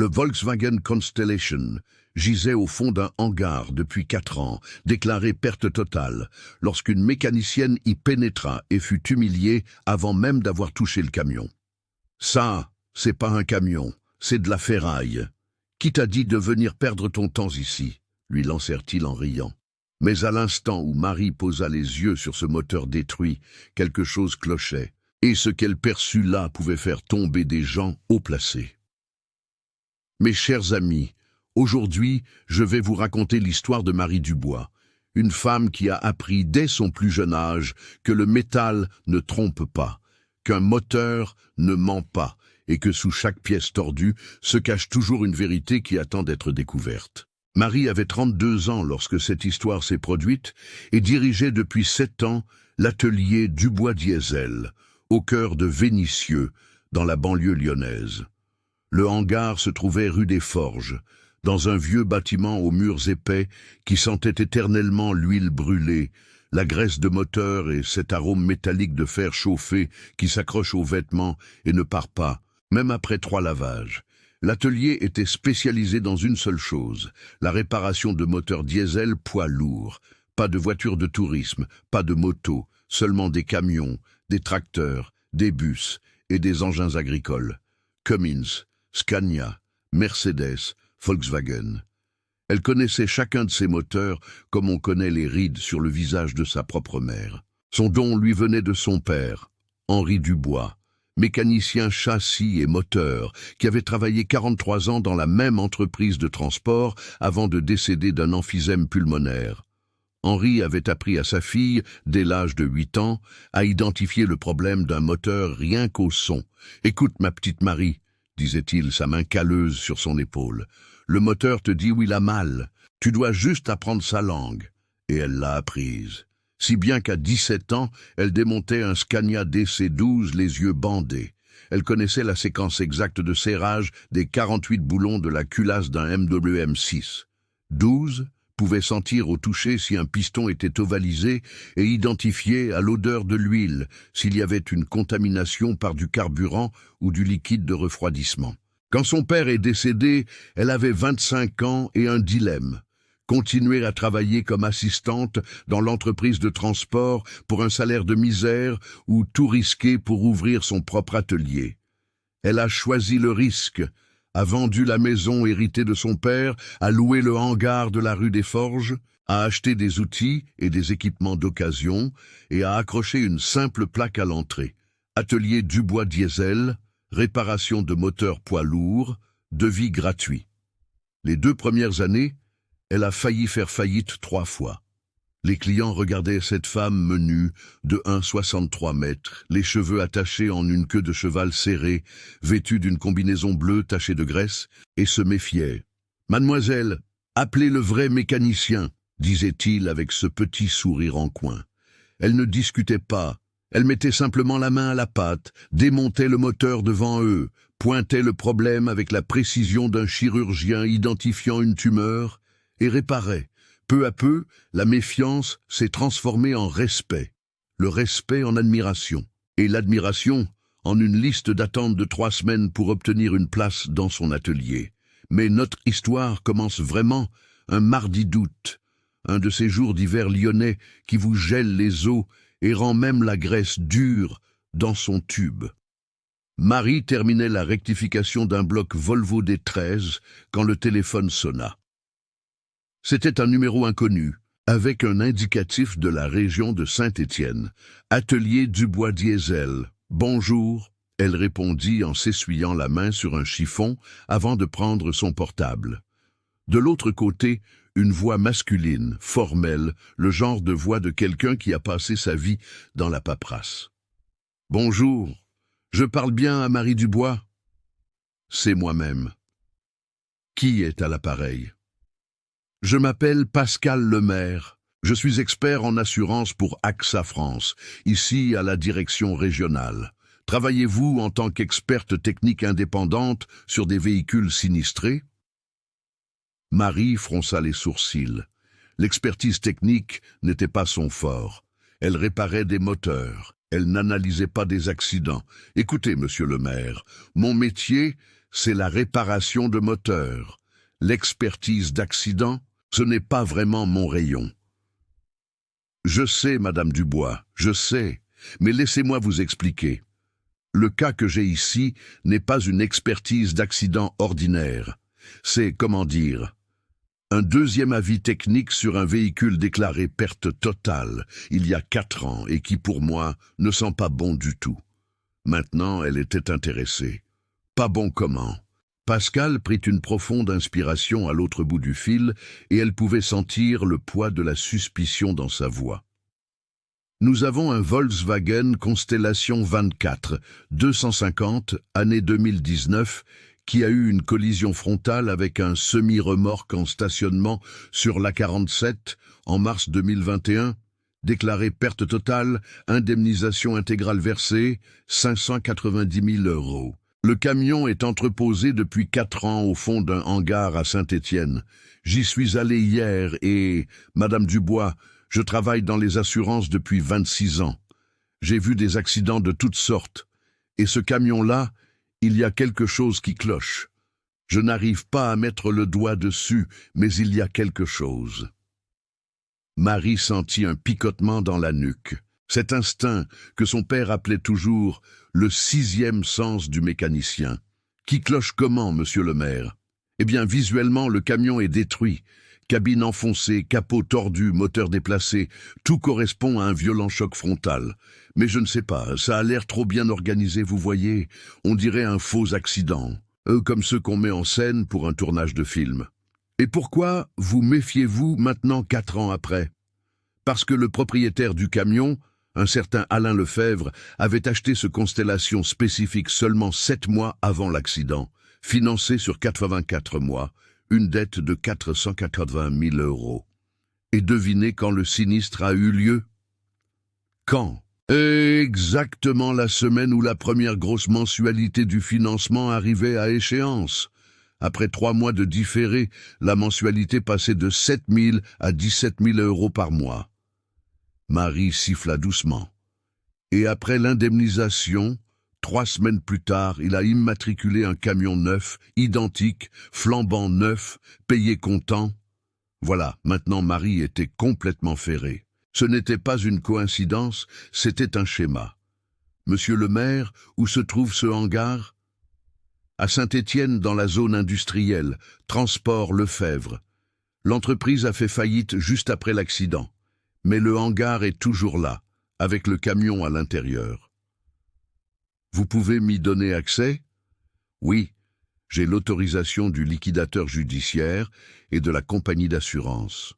Le Volkswagen Constellation gisait au fond d'un hangar depuis 4 ans, déclaré perte totale, lorsqu'une mécanicienne y pénétra et fut humiliée avant même d'avoir touché le camion. « Ça, c'est pas un camion, c'est de la ferraille. Qui t'a dit de venir perdre ton temps ici ?» lui lancèrent-ils en riant. Mais à l'instant où Marie posa les yeux sur ce moteur détruit, quelque chose clochait, et ce qu'elle perçut là pouvait faire tomber des gens haut placés. Mes chers amis, aujourd'hui, je vais vous raconter l'histoire de Marie Dubois, une femme qui a appris dès son plus jeune âge que le métal ne trompe pas, qu'un moteur ne ment pas, et que sous chaque pièce tordue se cache toujours une vérité qui attend d'être découverte. Marie avait 32 ans lorsque cette histoire s'est produite et dirigeait depuis 7 ans l'atelier Dubois Diesel, au cœur de Vénissieux, dans la banlieue lyonnaise. Le hangar se trouvait rue des Forges, dans un vieux bâtiment aux murs épais qui sentait éternellement l'huile brûlée, la graisse de moteur et cet arôme métallique de fer chauffé qui s'accroche aux vêtements et ne part pas, même après 3 lavages. L'atelier était spécialisé dans une seule chose, la réparation de moteurs diesel poids lourds. Pas de voitures de tourisme, pas de motos, seulement des camions, des tracteurs, des bus et des engins agricoles. Cummins, Scania, Mercedes, Volkswagen. Elle connaissait chacun de ces moteurs comme on connaît les rides sur le visage de sa propre mère. Son don lui venait de son père, Henri Dubois, mécanicien châssis et moteur, qui avait travaillé 43 ans dans la même entreprise de transport avant de décéder d'un emphysème pulmonaire. Henri avait appris à sa fille, dès l'âge de 8 ans, à identifier le problème d'un moteur rien qu'au son. « Écoute, ma petite Marie, » disait-il, sa main calleuse sur son épaule. « Le moteur te dit où il a mal. Tu dois juste apprendre sa langue. » Et elle l'a apprise. Si bien qu'à 17 ans, elle démontait un Scania DC12 les yeux bandés. Elle connaissait la séquence exacte de serrage des 48 boulons de la culasse d'un MWM6. 12 pouvait sentir au toucher si un piston était ovalisé et identifier à l'odeur de l'huile s'il y avait une contamination par du carburant ou du liquide de refroidissement. Quand son père est décédé, elle avait 25 ans et un dilemme. Continuer à travailler comme assistante dans l'entreprise de transport pour un salaire de misère ou tout risquer pour ouvrir son propre atelier. Elle a choisi le risque, a vendu la maison héritée de son père, a loué le hangar de la rue des Forges, a acheté des outils et des équipements d'occasion et a accroché une simple plaque à l'entrée. Atelier Dubois Diesel, réparation de moteurs poids lourds, devis gratuit. Les 2 premières années, elle a failli faire faillite 3 fois. Les clients regardaient cette femme menue de 1,63 m, les cheveux attachés en une queue de cheval serrée, vêtue d'une combinaison bleue tachée de graisse, et se méfiaient. « Mademoiselle, appelez le vrai mécanicien », disait-il avec ce petit sourire en coin. Elle ne discutait pas, elle mettait simplement la main à la pâte, démontait le moteur devant eux, pointait le problème avec la précision d'un chirurgien identifiant une tumeur, et réparait. Peu à peu, la méfiance s'est transformée en respect, le respect en admiration, et l'admiration en une liste d'attente de 3 semaines pour obtenir une place dans son atelier. Mais notre histoire commence vraiment un mardi d'août, un de ces jours d'hiver lyonnais qui vous gèle les os et rend même la graisse dure dans son tube. Marie terminait la rectification d'un bloc Volvo D13 quand le téléphone sonna. C'était un numéro inconnu, avec un indicatif de la région de Saint-Étienne. « Atelier Dubois Diesel. Bonjour », elle répondit en s'essuyant la main sur un chiffon avant de prendre son portable. De l'autre côté, une voix masculine, formelle, le genre de voix de quelqu'un qui a passé sa vie dans la paperasse. « Bonjour, je parle bien à Marie Dubois ?»« C'est moi-même. »« Qui est à l'appareil ?» Je m'appelle Pascal Lemaire. Je suis expert en assurance pour AXA France, ici à la direction régionale. Travaillez-vous en tant qu'experte technique indépendante sur des véhicules sinistrés? Marie fronça les sourcils. L'expertise technique n'était pas son fort. Elle réparait des moteurs. Elle n'analysait pas des accidents. Écoutez, monsieur Lemaire, mon métier, c'est la réparation de moteurs. L'expertise d'accident, ce n'est pas vraiment mon rayon. Je sais, Madame Dubois, je sais, mais laissez-moi vous expliquer. Le cas que j'ai ici n'est pas une expertise d'accident ordinaire. C'est, comment dire, un deuxième avis technique sur un véhicule déclaré perte totale, il y a 4 ans, et qui, pour moi, ne sent pas bon du tout. Maintenant, elle était intéressée. Pas bon comment? Pascal prit une profonde inspiration à l'autre bout du fil, et elle pouvait sentir le poids de la suspicion dans sa voix. Nous avons un Volkswagen Constellation 24, 250, année 2019, qui a eu une collision frontale avec un semi-remorque en stationnement sur l'A47 en mars 2021, déclaré perte totale, indemnisation intégrale versée, 590 000 €. Le camion est entreposé depuis 4 ans au fond d'un hangar à Saint-Étienne. J'y suis allé hier et, Madame Dubois, je travaille dans les assurances depuis 26 ans. J'ai vu des accidents de toutes sortes. Et ce camion-là, il y a quelque chose qui cloche. Je n'arrive pas à mettre le doigt dessus, mais il y a quelque chose. Marie sentit un picotement dans la nuque. Cet instinct que son père appelait toujours le 6e sens du mécanicien. Qui cloche comment, monsieur le maire? Eh bien, visuellement, le camion est détruit. Cabine enfoncée, capot tordu, moteur déplacé, tout correspond à un violent choc frontal. Mais je ne sais pas, ça a l'air trop bien organisé, vous voyez. On dirait un faux accident, comme ceux qu'on met en scène pour un tournage de film. Et pourquoi vous méfiez-vous maintenant 4 ans après? Parce que le propriétaire du camion, un certain Alain Lefebvre, avait acheté ce Constellation spécifique seulement 7 mois avant l'accident, financé sur 84 mois, une dette de 480 000 €. Et devinez quand le sinistre a eu lieu? Quand? Exactement la semaine où la première grosse mensualité du financement arrivait à échéance. Après 3 mois de différé, la mensualité passait de 7 000 à 17 000 € par mois. Marie siffla doucement. Et après l'indemnisation, 3 semaines plus tard, il a immatriculé un camion neuf, identique, flambant neuf, payé comptant. Voilà, maintenant Marie était complètement ferrée. Ce n'était pas une coïncidence, c'était un schéma. Monsieur le maire, où se trouve ce hangar? À Saint-Étienne, dans la zone industrielle, Transport Lefebvre. L'entreprise a fait faillite juste après l'accident. Mais le hangar est toujours là, avec le camion à l'intérieur. Vous pouvez m'y donner accès? Oui, j'ai l'autorisation du liquidateur judiciaire et de la compagnie d'assurance.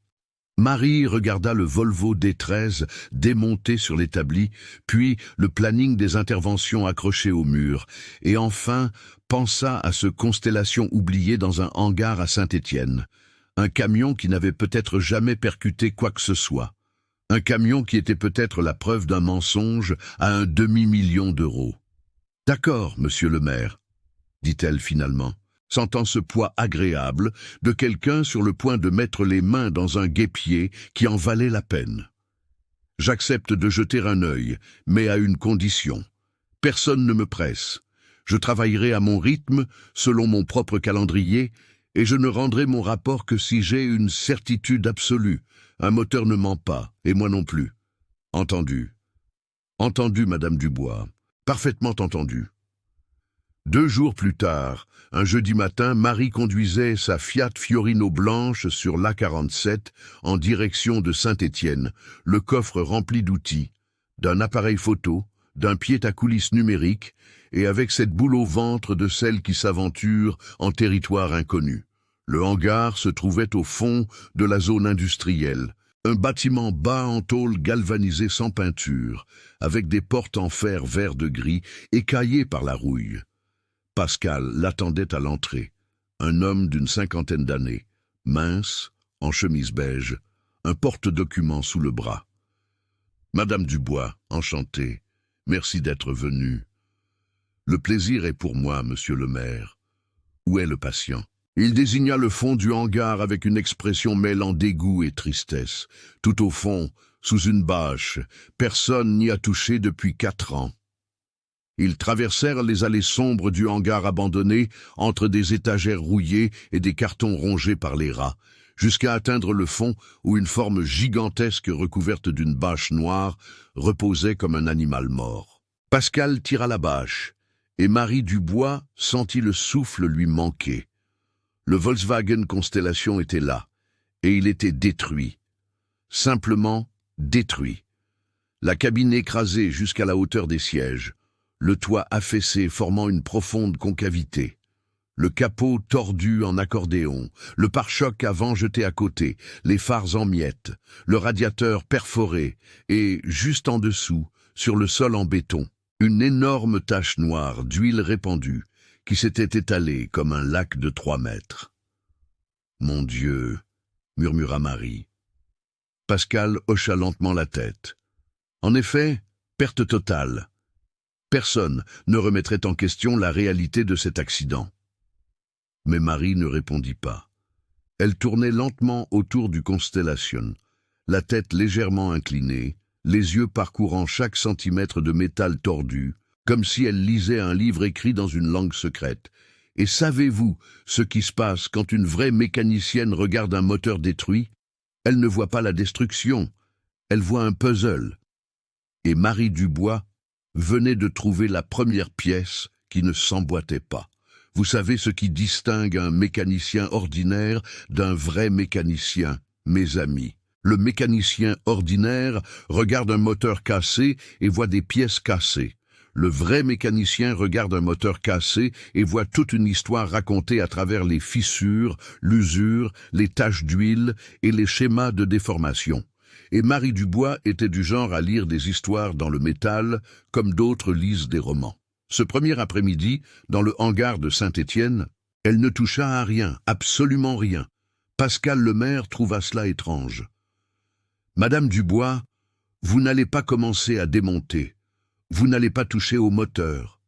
Marie regarda le Volvo D13 démonté sur l'établi, puis le planning des interventions accroché au mur, et enfin pensa à ce Constellation oublié dans un hangar à Saint-Étienne. Un camion qui n'avait peut-être jamais percuté quoi que ce soit. Un camion qui était peut-être la preuve d'un mensonge à un demi-million d'euros. « D'accord, monsieur le maire, » dit-elle finalement, sentant ce poids agréable de quelqu'un sur le point de mettre les mains dans un guêpier qui en valait la peine. « J'accepte de jeter un œil, mais à une condition. Personne ne me presse. Je travaillerai à mon rythme, selon mon propre calendrier, et je ne rendrai mon rapport que si j'ai une certitude absolue. Un moteur ne ment pas, et moi non plus. Entendu. Entendu, Madame Dubois. Parfaitement entendu. » 2 jours plus tard, un jeudi matin, Marie conduisait sa Fiat Fiorino blanche sur l'A47 en direction de Saint-Étienne, le coffre rempli d'outils, d'un appareil photo, d'un pied à coulisses numérique, et avec cette boule au ventre de celle qui s'aventure en territoire inconnu. Le hangar se trouvait au fond de la zone industrielle, un bâtiment bas en tôle galvanisée sans peinture, avec des portes en fer vert de gris écaillées par la rouille. Pascal l'attendait à l'entrée, un homme d'une 50aine d'années, mince, en chemise beige, un porte-documents sous le bras. « Madame Dubois, enchantée, merci d'être venue. Le plaisir est pour moi, monsieur le maire. Où est le patient ?» Il désigna le fond du hangar avec une expression mêlant dégoût et tristesse. Tout au fond, sous une bâche, personne n'y a touché depuis 4 ans. Ils traversèrent les allées sombres du hangar abandonné, entre des étagères rouillées et des cartons rongés par les rats, jusqu'à atteindre le fond où une forme gigantesque recouverte d'une bâche noire reposait comme un animal mort. Pascal tira la bâche, et Marie Dubois sentit le souffle lui manquer. Le Volkswagen Constellation était là, et il était détruit. Simplement détruit. La cabine écrasée jusqu'à la hauteur des sièges, le toit affaissé formant une profonde concavité, le capot tordu en accordéon, le pare-choc avant jeté à côté, les phares en miettes, le radiateur perforé et, juste en dessous, sur le sol en béton, une énorme tache noire d'huile répandue qui s'était étalée comme un lac de 3 mètres. « Mon Dieu !» murmura Marie. Pascal hocha lentement la tête. En effet, perte totale. Personne ne remettrait en question la réalité de cet accident. Mais Marie ne répondit pas. Elle tournait lentement autour du Constellation, la tête légèrement inclinée, les yeux parcourant chaque centimètre de métal tordu, comme si elle lisait un livre écrit dans une langue secrète. Et savez-vous ce qui se passe quand une vraie mécanicienne regarde un moteur détruit? Elle ne voit pas la destruction, elle voit un puzzle. Et Marie Dubois venait de trouver la première pièce qui ne s'emboîtait pas. Vous savez ce qui distingue un mécanicien ordinaire d'un vrai mécanicien, mes amis. Le mécanicien ordinaire regarde un moteur cassé et voit des pièces cassées. Le vrai mécanicien regarde un moteur cassé et voit toute une histoire racontée à travers les fissures, l'usure, les taches d'huile et les schémas de déformation. Et Marie Dubois était du genre à lire des histoires dans le métal, comme d'autres lisent des romans. Ce premier après-midi, dans le hangar de Saint-Étienne, elle ne toucha à rien, absolument rien. Pascal Lemaire trouva cela étrange. « Madame Dubois, vous n'allez pas commencer à démonter. Vous n'allez pas toucher au moteur. »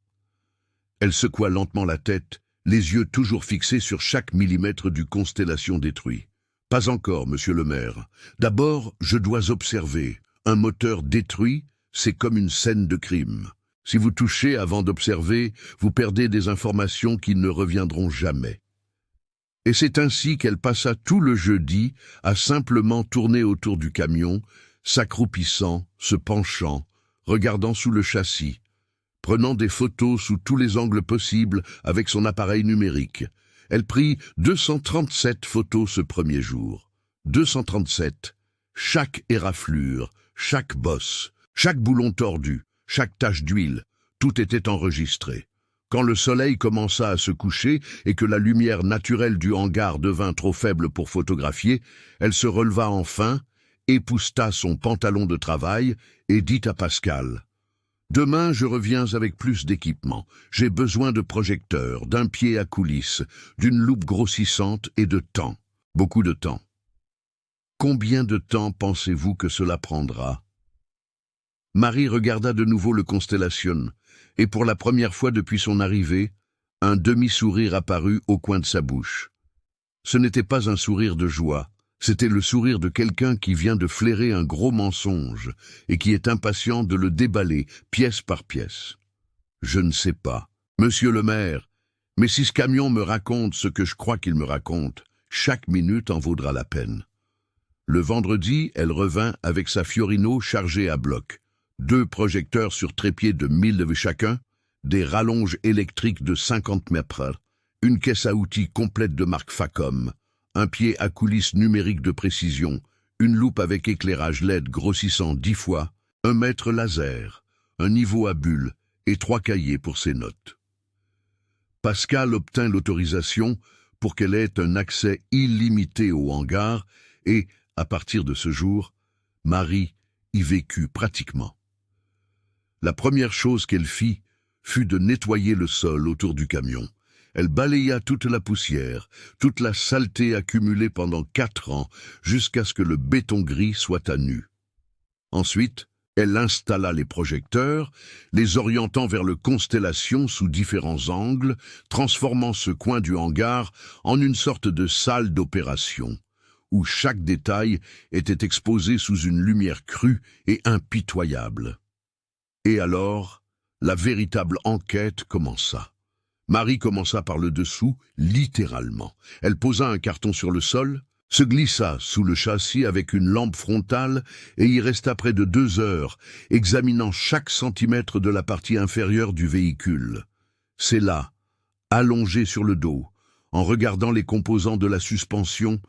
Elle secoua lentement la tête, les yeux toujours fixés sur chaque millimètre du Constellation détruit. « Pas encore, monsieur le maire. D'abord, je dois observer. Un moteur détruit, c'est comme une scène de crime. Si vous touchez avant d'observer, vous perdez des informations qui ne reviendront jamais. » Et c'est ainsi qu'elle passa tout le jeudi à simplement tourner autour du camion, s'accroupissant, se penchant, regardant sous le châssis, prenant des photos sous tous les angles possibles avec son appareil numérique. Elle prit 237 photos ce premier jour. 237. Chaque éraflure, chaque bosse, chaque boulon tordu, chaque tache d'huile, tout était enregistré. Quand le soleil commença à se coucher et que la lumière naturelle du hangar devint trop faible pour photographier, elle se releva enfin, épousseta son pantalon de travail et dit à Pascal: « Demain, je reviens avec plus d'équipement. J'ai besoin de projecteurs, d'un pied à coulisses, d'une loupe grossissante et de temps. Beaucoup de temps. » « Combien de temps pensez-vous que cela prendra ?» Marie regarda de nouveau le Constellation, et pour la première fois depuis son arrivée, un demi-sourire apparut au coin de sa bouche. Ce n'était pas un sourire de joie, c'était le sourire de quelqu'un qui vient de flairer un gros mensonge et qui est impatient de le déballer pièce par pièce. « Je ne sais pas, monsieur le maire, mais si ce camion me raconte ce que je crois qu'il me raconte, chaque minute en vaudra la peine. » Le vendredi, elle revint avec sa Fiorino chargée à bloc. 2 projecteurs sur trépied de 1000 chacun, des rallonges électriques de 50 mètres, une caisse à outils complète de marque Facom, un pied à coulisses numérique de précision, une loupe avec éclairage LED grossissant 10 fois, un mètre laser, un niveau à bulles et 3 cahiers pour ses notes. Pascal obtint l'autorisation pour qu'elle ait un accès illimité au hangar et, à partir de ce jour, Marie y vécut pratiquement. La première chose qu'elle fit fut de nettoyer le sol autour du camion. Elle balaya toute la poussière, toute la saleté accumulée pendant 4 ans, jusqu'à ce que le béton gris soit à nu. Ensuite, elle installa les projecteurs, les orientant vers le Constellation sous différents angles, transformant ce coin du hangar en une sorte de salle d'opération, où chaque détail était exposé sous une lumière crue et impitoyable. Et alors, La véritable enquête commença. Marie commença par le dessous, littéralement. Elle posa un carton sur le sol, se glissa sous le châssis avec une lampe frontale et y resta près de 2 heures, examinant chaque centimètre de la partie inférieure du véhicule. C'est là, allongé sur le dos, en regardant les composants de la suspension,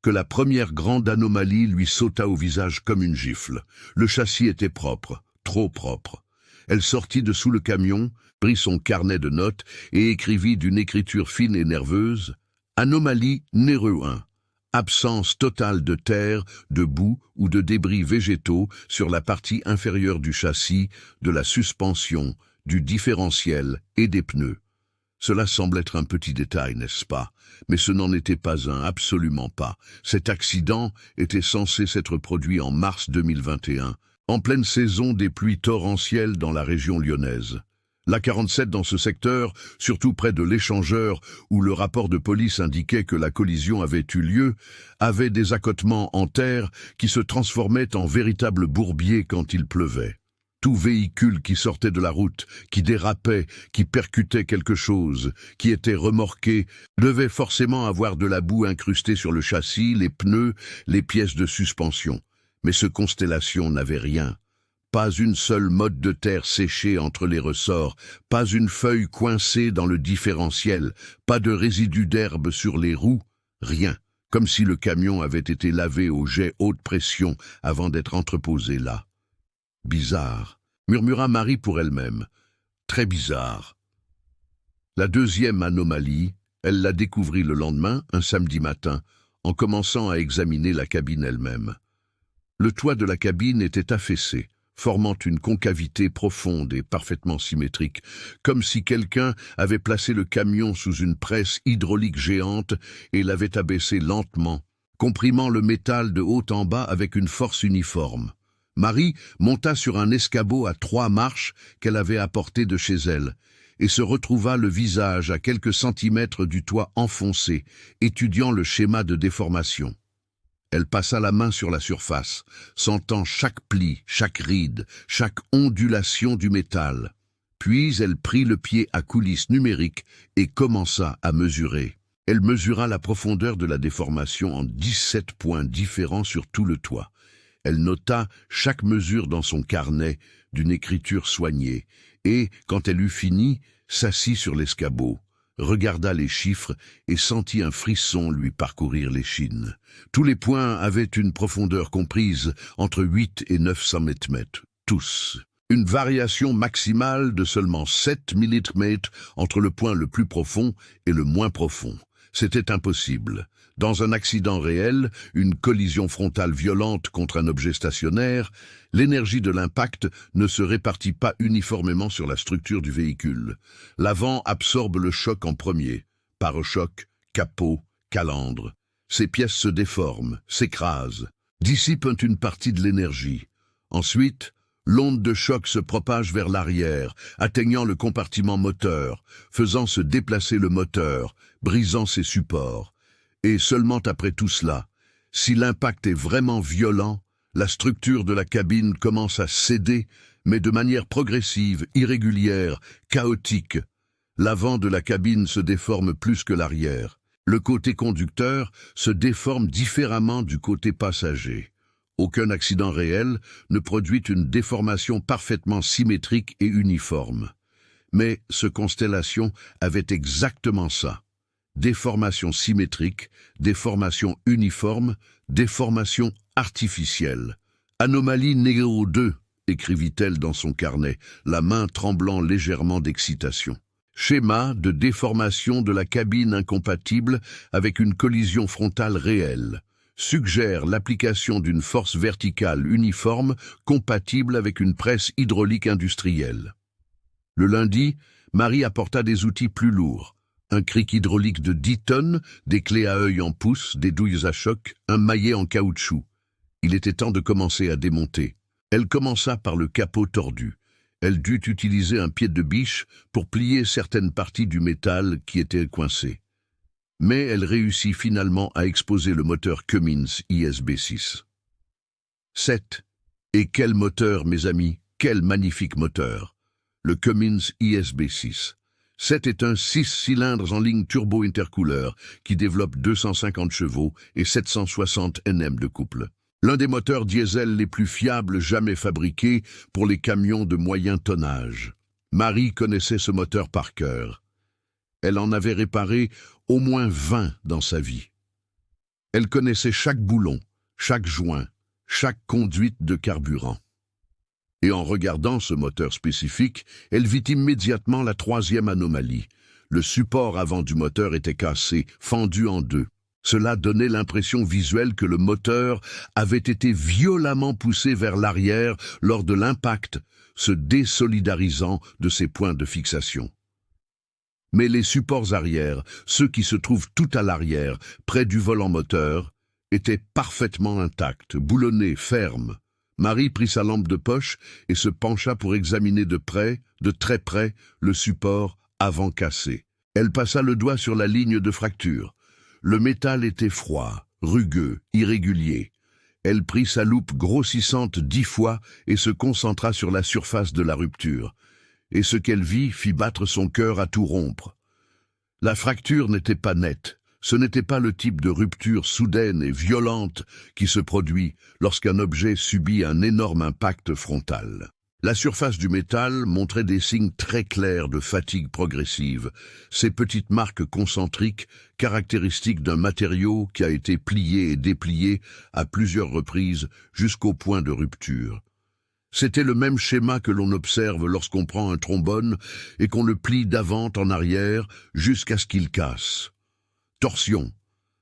que la première grande anomalie lui sauta au visage comme une gifle. Le châssis était propre, trop propre. Elle sortit de sous le camion, prit son carnet de notes et écrivit d'une écriture fine et nerveuse « Anomalie numéro 1. Absence totale de terre, de boue ou de débris végétaux sur la partie inférieure du châssis, de la suspension, du différentiel et des pneus. » Cela semble être un petit détail, n'est-ce pas? Mais ce n'en était pas un, absolument pas. Cet accident était censé s'être produit en mars 2021, en pleine saison des pluies torrentielles dans la région lyonnaise. L'A47 dans ce secteur, surtout près de l'échangeur où le rapport de police indiquait que la collision avait eu lieu, avait des accotements en terre qui se transformaient en véritables bourbiers quand il pleuvait. Tout véhicule qui sortait de la route, qui dérapait, qui percutait quelque chose, qui était remorqué, devait forcément avoir de la boue incrustée sur le châssis, les pneus, les pièces de suspension. Mais ce Constellation n'avait rien. Pas une seule motte de terre séchée entre les ressorts, pas une feuille coincée dans le différentiel, pas de résidus d'herbe sur les roues, rien, comme si le camion avait été lavé au jet haute pression avant d'être entreposé là. Bizarre, murmura Marie pour elle-même. Très bizarre. La deuxième anomalie, elle la découvrit le lendemain, un samedi matin, en commençant à examiner la cabine elle-même. Le toit de la cabine était affaissé, formant une concavité profonde et parfaitement symétrique, comme si quelqu'un avait placé le camion sous une presse hydraulique géante et l'avait abaissé lentement, comprimant le métal de haut en bas avec une force uniforme. Marie monta sur un escabeau à 3 marches qu'elle avait apporté de chez elle et se retrouva le visage à quelques centimètres du toit enfoncé, étudiant le schéma de déformation. Elle passa la main sur la surface, sentant chaque pli, chaque ride, chaque ondulation du métal. Puis elle prit le pied à coulisse numérique et commença à mesurer. Elle mesura la profondeur de la déformation en 17 points différents sur tout le toit. Elle nota chaque mesure dans son carnet d'une écriture soignée et, quand elle eut fini, s'assit sur l'escabeau, regarda les chiffres et sentit un frisson lui parcourir l'échine. Tous les points avaient une profondeur comprise entre 8 et 900 mètres, tous. Une variation maximale de seulement 7 millimètres entre le point le plus profond et le moins profond. C'était impossible. Dans un accident réel, une collision frontale violente contre un objet stationnaire, l'énergie de l'impact ne se répartit pas uniformément sur la structure du véhicule. L'avant absorbe le choc en premier. Pare-choc, capot, calandre. Ces pièces se déforment, s'écrasent, dissipent une partie de l'énergie. Ensuite, l'onde de choc se propage vers l'arrière, atteignant le compartiment moteur, faisant se déplacer le moteur, brisant ses supports. Et seulement après tout cela, si l'impact est vraiment violent, la structure de la cabine commence à céder, mais de manière progressive, irrégulière, chaotique. L'avant de la cabine se déforme plus que l'arrière. Le côté conducteur se déforme différemment du côté passager. Aucun accident réel ne produit une déformation parfaitement symétrique et uniforme. Mais ce Constellation avait exactement ça. Déformation symétrique, déformation uniforme, déformation artificielle. Anomalie numéro 2, écrivit-elle dans son carnet, la main tremblant légèrement d'excitation. Schéma de déformation de la cabine incompatible avec une collision frontale réelle. Suggère l'application d'une force verticale uniforme compatible avec une presse hydraulique industrielle. Le lundi, Marie apporta des outils plus lourds. Un cric hydraulique de 10 tonnes, des clés à œil en pouce, des douilles à choc, un maillet en caoutchouc. Il était temps de commencer à démonter. Elle commença par le capot tordu. Elle dut utiliser un pied de biche pour plier certaines parties du métal qui étaient coincées. Mais elle réussit finalement à exposer le moteur Cummins ISB6. 7. Et quel moteur, mes amis, quel magnifique moteur! le Cummins ISB6. 7 est un 6 cylindres en ligne turbo-intercouleur qui développe 250 chevaux et 760 Nm de couple. L'un des moteurs diesel les plus fiables jamais fabriqués pour les camions de moyen tonnage. Marie connaissait ce moteur par cœur. Elle en avait réparé au moins 20 dans sa vie. Elle connaissait chaque boulon, chaque joint, chaque conduite de carburant. Et en regardant ce moteur spécifique, elle vit immédiatement la troisième anomalie. Le support avant du moteur était cassé, fendu en deux. Cela donnait l'impression visuelle que le moteur avait été violemment poussé vers l'arrière lors de l'impact, se désolidarisant de ses points de fixation. Mais les supports arrière, ceux qui se trouvent tout à l'arrière, près du volant moteur, étaient parfaitement intacts, boulonnés, fermes. Marie prit sa lampe de poche et se pencha pour examiner de très près, le support avant cassé. Elle passa le doigt sur la ligne de fracture. Le métal était froid, rugueux, irrégulier. Elle prit sa loupe grossissante 10 fois et se concentra sur la surface de la rupture. Et ce qu'elle vit fit battre son cœur à tout rompre. La fracture n'était pas nette. Ce n'était pas le type de rupture soudaine et violente qui se produit lorsqu'un objet subit un énorme impact frontal. La surface du métal montrait des signes très clairs de fatigue progressive, ces petites marques concentriques caractéristiques d'un matériau qui a été plié et déplié à plusieurs reprises jusqu'au point de rupture. C'était le même schéma que l'on observe lorsqu'on prend un trombone et qu'on le plie d'avant en arrière jusqu'à ce qu'il casse. Torsion,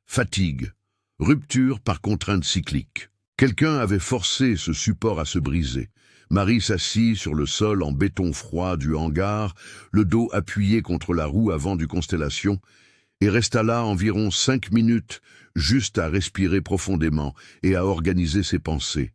fatigue, rupture par contrainte cyclique. Quelqu'un avait forcé ce support à se briser. Marie s'assit sur le sol en béton froid du hangar, le dos appuyé contre la roue avant du Constellation, et resta là environ 5 minutes, juste à respirer profondément et à organiser ses pensées.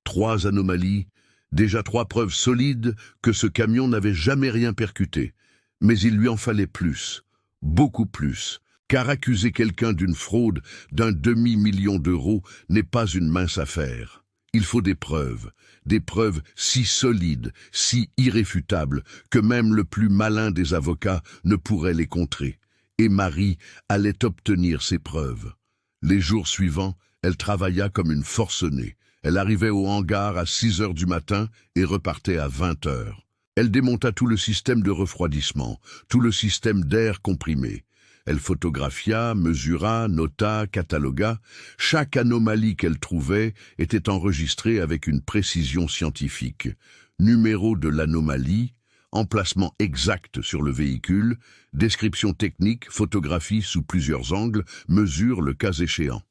3 anomalies, déjà 3 preuves solides que ce camion n'avait jamais rien percuté. Mais il lui en fallait plus, beaucoup plus. Car accuser quelqu'un d'une fraude d'un demi-million d'euros n'est pas une mince affaire. Il faut des preuves si solides, si irréfutables, que même le plus malin des avocats ne pourrait les contrer. Et Marie allait obtenir ces preuves. Les jours suivants, elle travailla comme une forcenée. Elle arrivait au hangar à 6 heures du matin et repartait à 20 heures. Elle démonta tout le système de refroidissement, tout le système d'air comprimé. Elle photographia, mesura, nota, catalogua. Chaque anomalie qu'elle trouvait était enregistrée avec une précision scientifique. Numéro de l'anomalie, emplacement exact sur le véhicule, description technique, photographie sous plusieurs angles, mesure le cas échéant.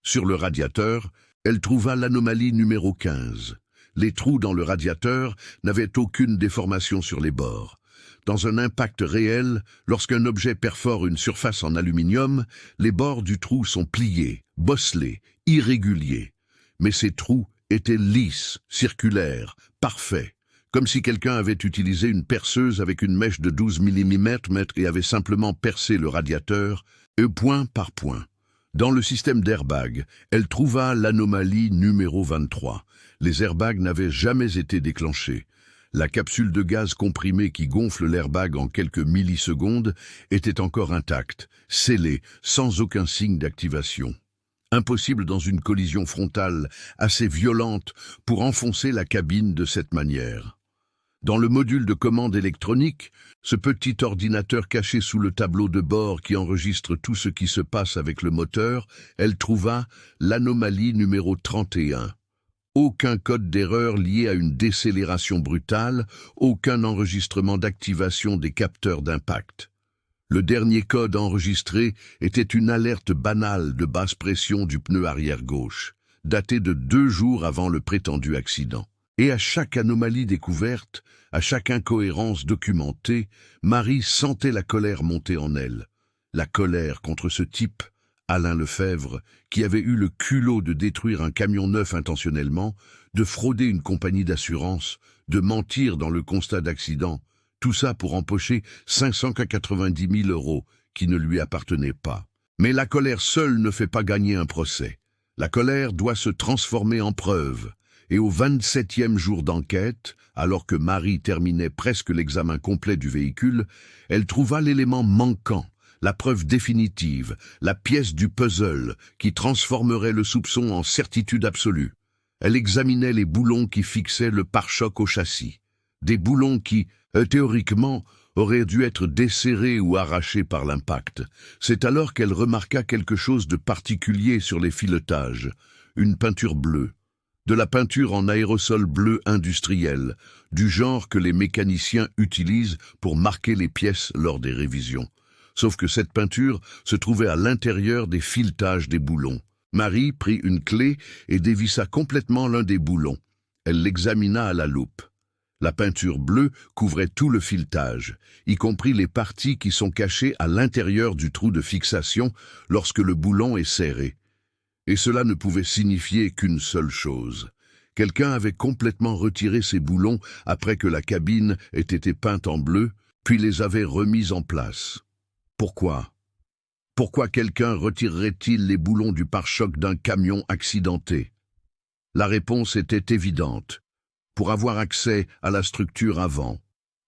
Sur le radiateur, elle trouva l'anomalie numéro 15. Les trous dans le radiateur n'avaient aucune déformation sur les bords. Dans un impact réel, lorsqu'un objet perfore une surface en aluminium, les bords du trou sont pliés, bosselés, irréguliers. Mais ces trous étaient lisses, circulaires, parfaits, comme si quelqu'un avait utilisé une perceuse avec une mèche de 12 mm et avait simplement percé le radiateur, point par point. Dans le système d'airbag, elle trouva l'anomalie numéro 23. Les airbags n'avaient jamais été déclenchés. La capsule de gaz comprimé qui gonfle l'airbag en quelques millisecondes était encore intacte, scellée, sans aucun signe d'activation. Impossible dans une collision frontale assez violente pour enfoncer la cabine de cette manière. Dans le module de commande électronique, ce petit ordinateur caché sous le tableau de bord qui enregistre tout ce qui se passe avec le moteur, elle trouva l'anomalie numéro 31. Aucun code d'erreur lié à une décélération brutale, aucun enregistrement d'activation des capteurs d'impact. Le dernier code enregistré était une alerte banale de basse pression du pneu arrière gauche, datée de 2 jours avant le prétendu accident. Et à chaque anomalie découverte, à chaque incohérence documentée, Marie sentait la colère monter en elle. La colère contre ce type, Alain Lefebvre, qui avait eu le culot de détruire un camion neuf intentionnellement, de frauder une compagnie d'assurance, de mentir dans le constat d'accident, tout ça pour empocher 590 000 € qui ne lui appartenaient pas. Mais la colère seule ne fait pas gagner un procès. La colère doit se transformer en preuve. Et au 27e jour d'enquête, alors que Marie terminait presque l'examen complet du véhicule, elle trouva l'élément manquant, la preuve définitive, la pièce du puzzle qui transformerait le soupçon en certitude absolue. Elle examinait les boulons qui fixaient le pare-choc au châssis. Des boulons qui, théoriquement, auraient dû être desserrés ou arrachés par l'impact. C'est alors qu'elle remarqua quelque chose de particulier sur les filetages, une peinture bleue. De la peinture en aérosol bleu industriel, du genre que les mécaniciens utilisent pour marquer les pièces lors des révisions. Sauf que cette peinture se trouvait à l'intérieur des filetages des boulons. Marie prit une clé et dévissa complètement l'un des boulons. Elle l'examina à la loupe. La peinture bleue couvrait tout le filetage, y compris les parties qui sont cachées à l'intérieur du trou de fixation lorsque le boulon est serré. Et cela ne pouvait signifier qu'une seule chose. Quelqu'un avait complètement retiré ces boulons après que la cabine ait été peinte en bleu, puis les avait remis en place. Pourquoi? Pourquoi quelqu'un retirerait-il les boulons du pare-choc d'un camion accidenté? La réponse était évidente. Pour avoir accès à la structure avant,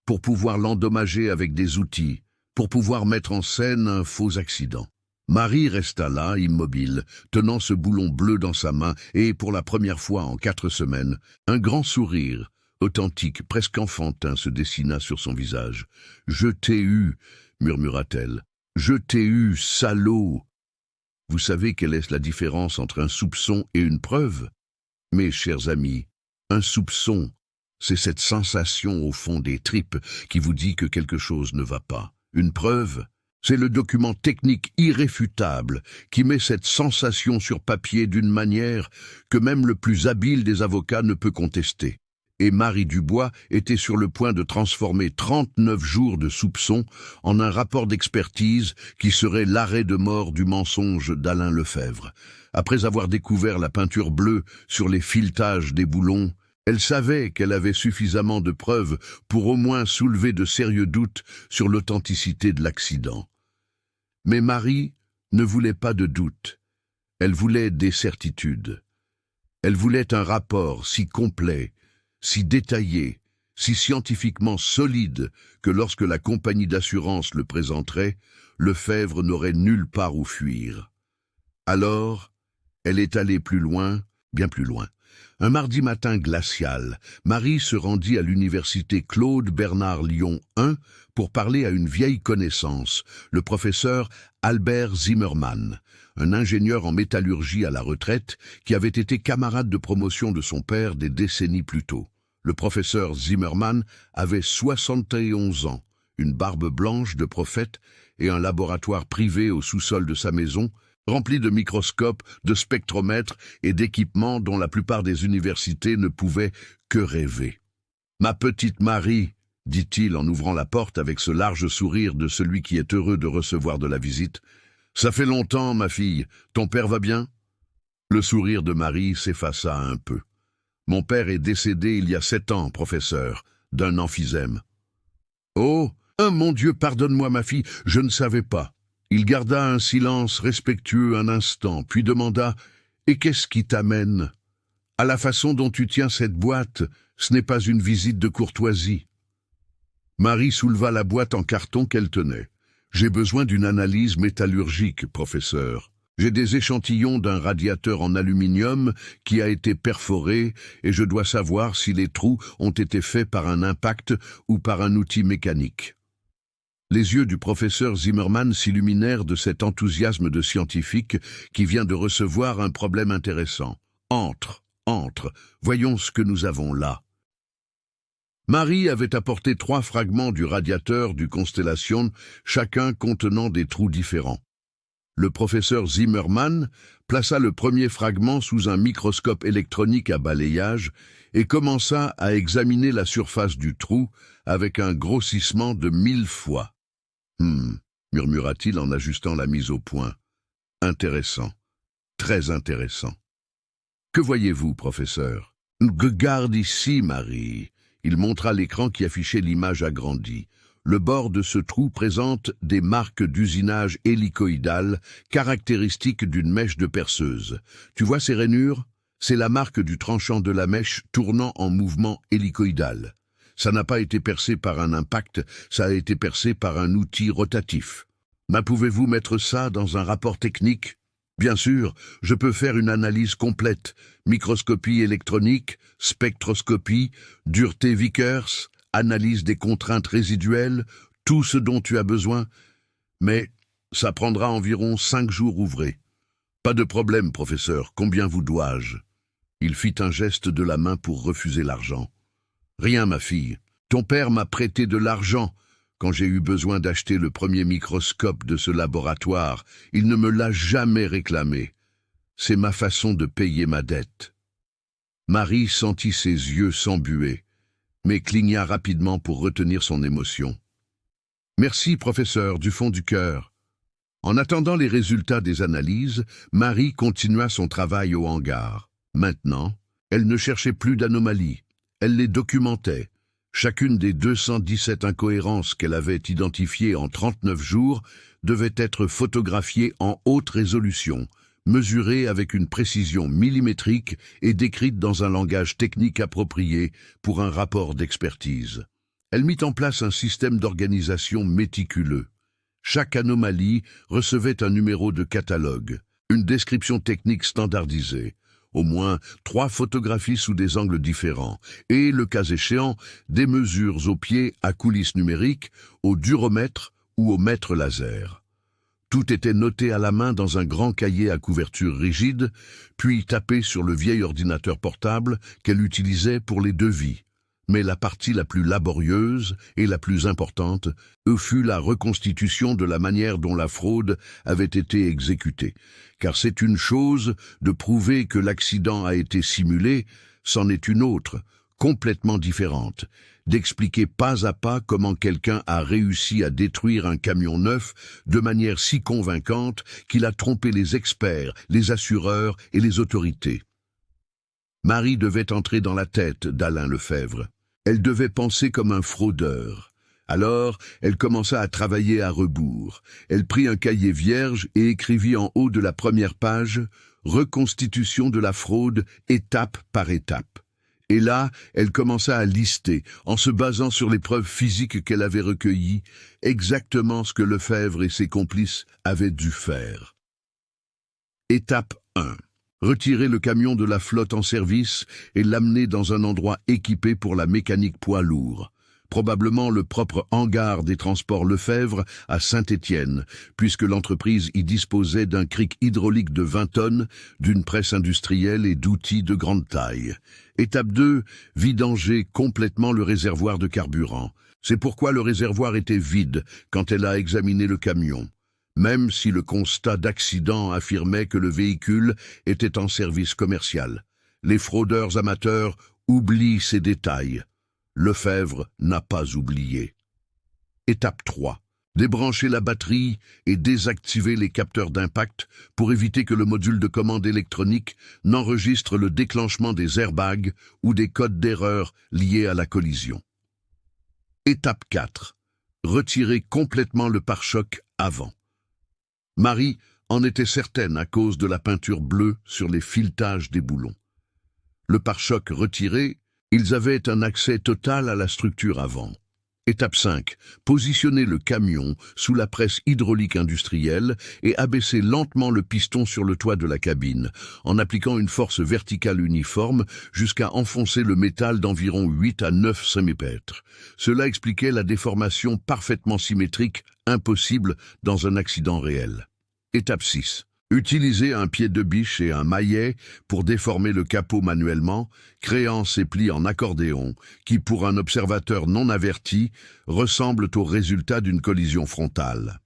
pour pouvoir l'endommager avec des outils, pour pouvoir mettre en scène un faux accident. Marie resta là, immobile, tenant ce boulon bleu dans sa main et, pour la première fois en 4 semaines, un grand sourire, authentique, presque enfantin, se dessina sur son visage. « Je t'ai eu » murmura-t-elle. « Je t'ai eu, salaud !» Vous savez quelle est la différence entre un soupçon et une preuve? Mes chers amis, un soupçon, c'est cette sensation au fond des tripes qui vous dit que quelque chose ne va pas. Une preuve, c'est le document technique irréfutable qui met cette sensation sur papier d'une manière que même le plus habile des avocats ne peut contester. Et Marie Dubois était sur le point de transformer 39 jours de soupçons en un rapport d'expertise qui serait l'arrêt de mort du mensonge d'Alain Lefebvre. Après avoir découvert la peinture bleue sur les filetages des boulons, elle savait qu'elle avait suffisamment de preuves pour au moins soulever de sérieux doutes sur l'authenticité de l'accident. Mais Marie ne voulait pas de doute. Elle voulait des certitudes. Elle voulait un rapport si complet, si détaillé, si scientifiquement solide que lorsque la compagnie d'assurance le présenterait, Lefebvre n'aurait nulle part où fuir. Alors, elle est allée plus loin, bien plus loin. Un mardi matin glacial, Marie se rendit à l'université Claude Bernard Lyon 1 pour parler à une vieille connaissance, le professeur Albert Zimmermann, un ingénieur en métallurgie à la retraite qui avait été camarade de promotion de son père des décennies plus tôt. Le professeur Zimmermann avait 71 ans, une barbe blanche de prophète et un laboratoire privé au sous-sol de sa maison, rempli de microscopes, de spectromètres et d'équipements dont la plupart des universités ne pouvaient que rêver. « Ma petite Marie », dit-il en ouvrant la porte avec ce large sourire de celui qui est heureux de recevoir de la visite. « Ça fait longtemps, ma fille. Ton père va bien ?» Le sourire de Marie s'effaça un peu. « Mon père est décédé il y a 7 ans, professeur, d'un emphysème. »« Oh, mon Dieu, pardonne-moi, ma fille, je ne savais pas. » Il garda un silence respectueux un instant, puis demanda « Et qu'est-ce qui t'amène ? À la façon dont tu tiens cette boîte, ce n'est pas une visite de courtoisie. » Marie souleva la boîte en carton qu'elle tenait. « J'ai besoin d'une analyse métallurgique, professeur. J'ai des échantillons d'un radiateur en aluminium qui a été perforé et je dois savoir si les trous ont été faits par un impact ou par un outil mécanique. » Les yeux du professeur Zimmermann s'illuminèrent de cet enthousiasme de scientifique qui vient de recevoir un problème intéressant. « Entre, voyons ce que nous avons là. » Marie avait apporté 3 fragments du radiateur du Constellation, chacun contenant des trous différents. Le professeur Zimmermann plaça le premier fragment sous un microscope électronique à balayage et commença à examiner la surface du trou avec un grossissement de 1000 fois. « murmura-t-il en ajustant la mise au point. « Intéressant, très intéressant. »« Que voyez-vous, professeur ?»« Garde ici, Marie. » Il montra l'écran qui affichait l'image agrandie. Le bord de ce trou présente des marques d'usinage hélicoïdal caractéristiques d'une mèche de perceuse. Tu vois ces rainures? C'est la marque du tranchant de la mèche tournant en mouvement hélicoïdal. Ça n'a pas été percé par un impact, ça a été percé par un outil rotatif. Mais pouvez-vous mettre ça dans un rapport technique? Bien sûr, je peux faire une analyse complète, microscopie électronique, spectroscopie, dureté Vickers, analyse des contraintes résiduelles, tout ce dont tu as besoin, mais ça prendra environ 5 jours ouvrés. Pas de problème, professeur, combien vous dois-je? Il fit un geste de la main pour refuser l'argent. Rien, ma fille. Ton père m'a prêté de l'argent. Quand j'ai eu besoin d'acheter le premier microscope de ce laboratoire, il ne me l'a jamais réclamé. C'est ma façon de payer ma dette. Marie sentit ses yeux s'embuer, mais cligna rapidement pour retenir son émotion. Merci, professeur, du fond du cœur. En attendant les résultats des analyses, Marie continua son travail au hangar. Maintenant, elle ne cherchait plus d'anomalies. Elle les documentait. Chacune des 217 incohérences qu'elle avait identifiées en 39 jours devait être photographiée en haute résolution, mesurée avec une précision millimétrique et décrite dans un langage technique approprié pour un rapport d'expertise. Elle mit en place un système d'organisation méticuleux. Chaque anomalie recevait un numéro de catalogue, une description technique standardisée, au moins 3 photographies sous des angles différents, et, le cas échéant, des mesures au pied à coulisses numériques, au duromètre ou au mètre laser. Tout était noté à la main dans un grand cahier à couverture rigide, puis tapé sur le vieil ordinateur portable qu'elle utilisait pour les devis. Mais la partie la plus laborieuse et la plus importante fut la reconstitution de la manière dont la fraude avait été exécutée. Car c'est une chose de prouver que l'accident a été simulé, c'en est une autre, complètement différente, d'expliquer pas à pas comment quelqu'un a réussi à détruire un camion neuf de manière si convaincante qu'il a trompé les experts, les assureurs et les autorités. Marie devait entrer dans la tête d'Alain Lefebvre. Elle devait penser comme un fraudeur. Alors, elle commença à travailler à rebours. Elle prit un cahier vierge et écrivit en haut de la première page « Reconstitution de la fraude, étape par étape ». Et là, elle commença à lister, en se basant sur les preuves physiques qu'elle avait recueillies, exactement ce que Lefebvre et ses complices avaient dû faire. Étape 1. Retirer le camion de la flotte en service et l'amener dans un endroit équipé pour la mécanique poids lourd. Probablement le propre hangar des transports Lefebvre à Saint-Étienne, puisque l'entreprise y disposait d'un cric hydraulique de 20 tonnes, d'une presse industrielle et d'outils de grande taille. Étape 2, vidanger complètement le réservoir de carburant. C'est pourquoi le réservoir était vide quand elle a examiné le camion. Même si le constat d'accident affirmait que le véhicule était en service commercial. Les fraudeurs amateurs oublient ces détails. Lefebvre n'a pas oublié. Étape 3. Débrancher la batterie et désactiver les capteurs d'impact pour éviter que le module de commande électronique n'enregistre le déclenchement des airbags ou des codes d'erreur liés à la collision. Étape 4. Retirer complètement le pare-choc avant. Marie en était certaine à cause de la peinture bleue sur les filetages des boulons. Le pare-choc retiré, ils avaient un accès total à la structure avant. Étape 5. Positionner le camion sous la presse hydraulique industrielle et abaisser lentement le piston sur le toit de la cabine, en appliquant une force verticale uniforme jusqu'à enfoncer le métal d'environ 8 à 9 cm. Cela expliquait la déformation parfaitement symétrique, impossible dans un accident réel. Étape 6. Utiliser un pied de biche et un maillet pour déformer le capot manuellement, créant ces plis en accordéon qui, pour un observateur non averti, ressemblent au résultat d'une collision frontale.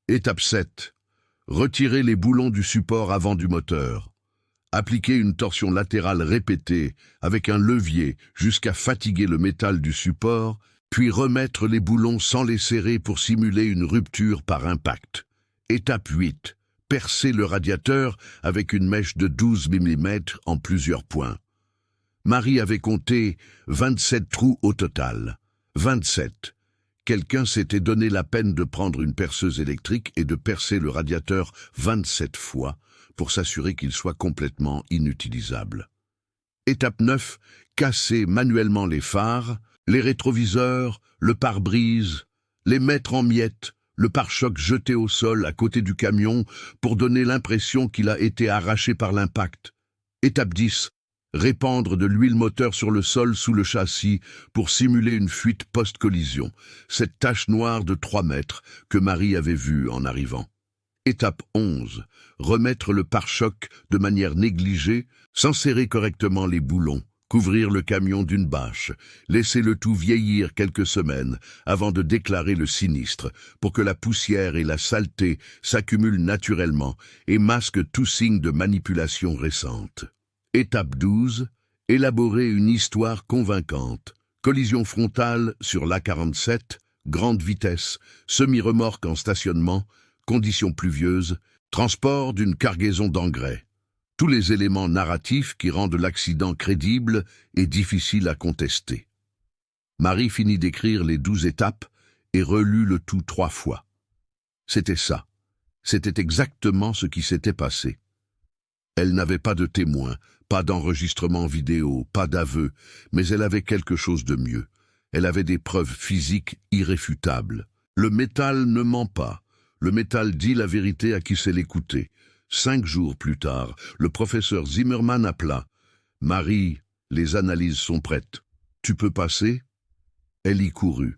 Étape 7. Retirer les boulons du support avant du moteur. Appliquer une torsion latérale répétée avec un levier jusqu'à fatiguer le métal du support, puis remettre les boulons sans les serrer pour simuler une rupture par impact. Étape 8. Percer le radiateur avec une mèche de 12 mm en plusieurs points. Marie avait compté 27 trous au total. 27. Quelqu'un s'était donné la peine de prendre une perceuse électrique et de percer le radiateur 27 fois pour s'assurer qu'il soit complètement inutilisable. Étape 9. Casser manuellement les phares, les rétroviseurs, le pare-brise, les mettre en miettes, le pare-choc jeté au sol à côté du camion pour donner l'impression qu'il a été arraché par l'impact. Étape 10. Répandre de l'huile moteur sur le sol sous le châssis pour simuler une fuite post-collision, cette tache noire de 3 mètres que Marie avait vue en arrivant. Étape 11. Remettre le pare-choc de manière négligée, sans serrer correctement les boulons, couvrir le camion d'une bâche, laisser le tout vieillir quelques semaines avant de déclarer le sinistre pour que la poussière et la saleté s'accumulent naturellement et masquent tout signe de manipulation récente. Étape 12. Élaborer une histoire convaincante. Collision frontale sur l'A47, grande vitesse, semi-remorque en stationnement, conditions pluvieuses, transport d'une cargaison d'engrais. Tous les éléments narratifs qui rendent l'accident crédible et difficile à contester. Marie finit d'écrire les 12 étapes et relut le tout 3 fois. C'était ça. C'était exactement ce qui s'était passé. Elle n'avait pas de témoins, pas d'enregistrement vidéo, pas d'aveu, mais elle avait quelque chose de mieux. Elle avait des preuves physiques irréfutables. Le métal ne ment pas. Le métal dit la vérité à qui sait l'écouter. 5 jours plus tard, le professeur Zimmermann appela. « Marie, les analyses sont prêtes. Tu peux passer ?» Elle y courut.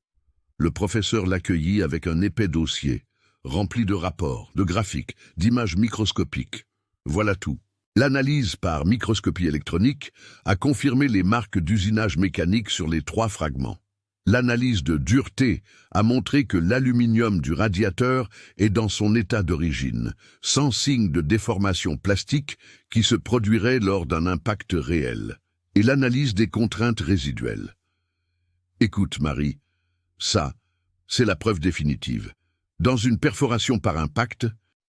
Le professeur l'accueillit avec un épais dossier, rempli de rapports, de graphiques, d'images microscopiques. Voilà tout. L'analyse par microscopie électronique a confirmé les marques d'usinage mécanique sur les 3 fragments. L'analyse de dureté a montré que l'aluminium du radiateur est dans son état d'origine, sans signe de déformation plastique qui se produirait lors d'un impact réel, et l'analyse des contraintes résiduelles. Écoute, Marie, ça, c'est la preuve définitive. Dans une perforation par impact,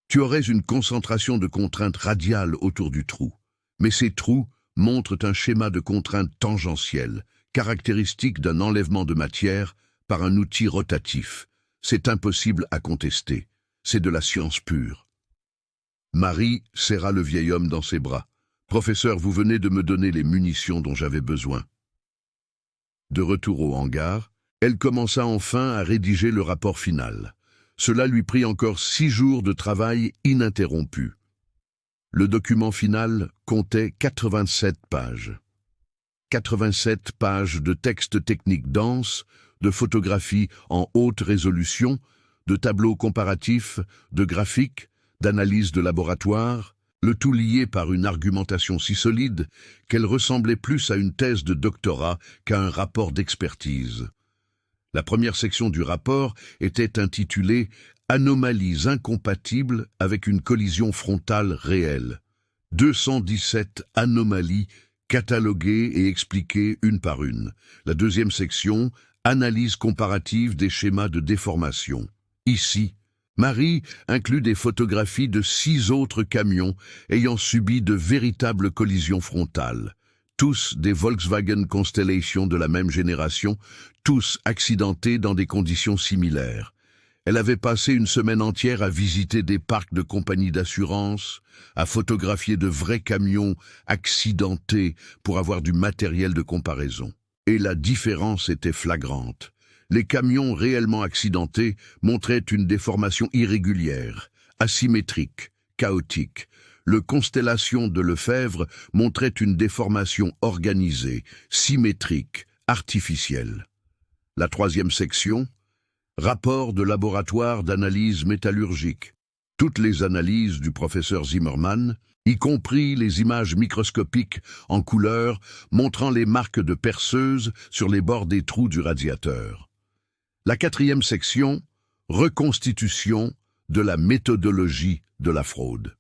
tu aurais une concentration de contraintes radiales autour du trou. Mais ces trous montrent un schéma de contraintes tangentielles, caractéristique d'un enlèvement de matière par un outil rotatif. C'est impossible à contester. C'est de la science pure. Marie serra le vieil homme dans ses bras. « Professeur, vous venez de me donner les munitions dont j'avais besoin. » De retour au hangar, elle commença enfin à rédiger le rapport final. Cela lui prit encore 6 jours de travail ininterrompu. Le document final comptait 87 pages. 87 pages de textes techniques denses, de photographies en haute résolution, de tableaux comparatifs, de graphiques, d'analyses de laboratoire, le tout lié par une argumentation si solide qu'elle ressemblait plus à une thèse de doctorat qu'à un rapport d'expertise. La première section du rapport était intitulée « Anomalies incompatibles avec une collision frontale réelle ». 217 anomalies cataloguées et expliquées une par une. La deuxième section « Analyse comparative des schémas de déformation ». Ici, Marie inclut des photographies de 6 autres camions ayant subi de véritables collisions frontales. Tous des Volkswagen Constellation de la même génération, tous accidentés dans des conditions similaires. Elle avait passé une semaine entière à visiter des parcs de compagnies d'assurance, à photographier de vrais camions accidentés pour avoir du matériel de comparaison. Et la différence était flagrante. Les camions réellement accidentés montraient une déformation irrégulière, asymétrique, chaotique. Le Constellation de Lefebvre montrait une déformation organisée, symétrique, artificielle. La troisième section, rapport de laboratoire d'analyse métallurgique. Toutes les analyses du professeur Zimmermann, y compris les images microscopiques en couleur montrant les marques de perceuses sur les bords des trous du radiateur. La quatrième section, reconstitution de la méthodologie de la fraude.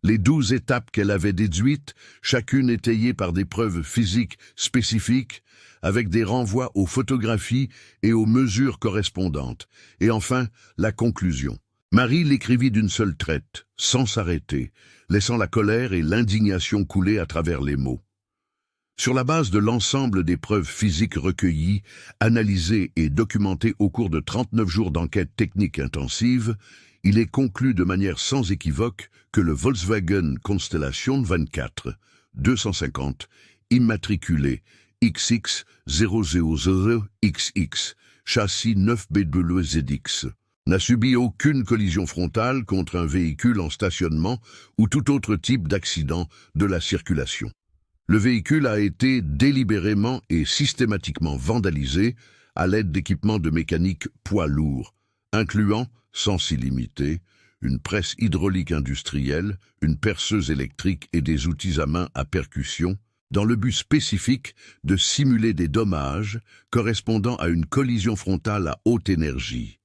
Les 12 étapes qu'elle avait déduites, chacune étayée par des preuves physiques spécifiques, avec des renvois aux photographies et aux mesures correspondantes. Et enfin, la conclusion. Marie l'écrivit d'une seule traite, sans s'arrêter, laissant la colère et l'indignation couler à travers les mots. Sur la base de l'ensemble des preuves physiques recueillies, analysées et documentées au cours de 39 jours d'enquête technique intensive, il est conclu de manière sans équivoque que le Volkswagen Constellation 24 250 immatriculé XX000XX, châssis 9B2ZX, n'a subi aucune collision frontale contre un véhicule en stationnement ou tout autre type d'accident de la circulation. Le véhicule a été délibérément et systématiquement vandalisé à l'aide d'équipements de mécanique poids lourds, incluant, sans illimité, une presse hydraulique industrielle, une perceuse électrique et des outils à main à percussion, dans le but spécifique de simuler des dommages correspondant à une collision frontale à haute énergie.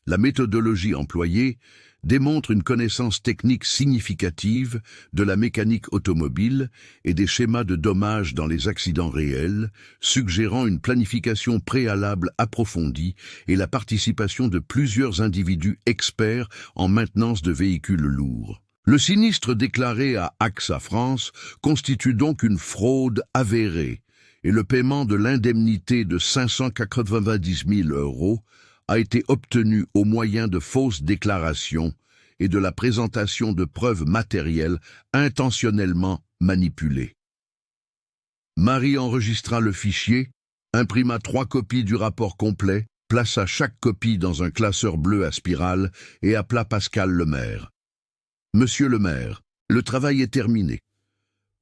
La méthodologie employée démontre une connaissance technique significative de la mécanique automobile et des schémas de dommages dans les accidents réels, suggérant une planification préalable approfondie et la participation de plusieurs individus experts en maintenance de véhicules lourds. Le sinistre déclaré à AXA France constitue donc une fraude avérée et le paiement de l'indemnité de 590 000 € a été obtenu au moyen de fausses déclarations et de la présentation de preuves matérielles intentionnellement manipulées. Marie enregistra le fichier, imprima 3 copies du rapport complet, plaça chaque copie dans un classeur bleu à spirale et appela Pascal Lemaire. « Monsieur Lemaire, le travail est terminé. »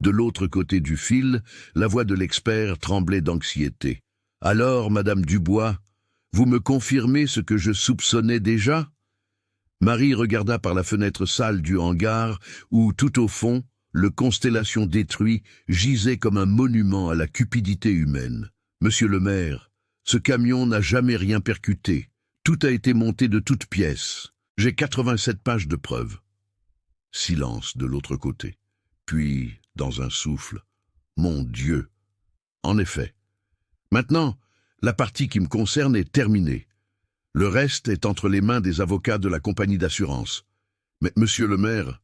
De l'autre côté du fil, la voix de l'expert tremblait d'anxiété. « Alors, Madame Dubois, vous me confirmez ce que je soupçonnais déjà ?» Marie regarda par la fenêtre sale du hangar où, tout au fond, le Constellation détruit gisait comme un monument à la cupidité humaine. « Monsieur le maire, ce camion n'a jamais rien percuté. Tout a été monté de toutes pièces. J'ai 87 pages de preuves. » Silence de l'autre côté. Puis, dans un souffle, « Mon Dieu !» En effet. Maintenant, la partie qui me concerne est terminée. Le reste est entre les mains des avocats de la compagnie d'assurance. Mais, monsieur le maire,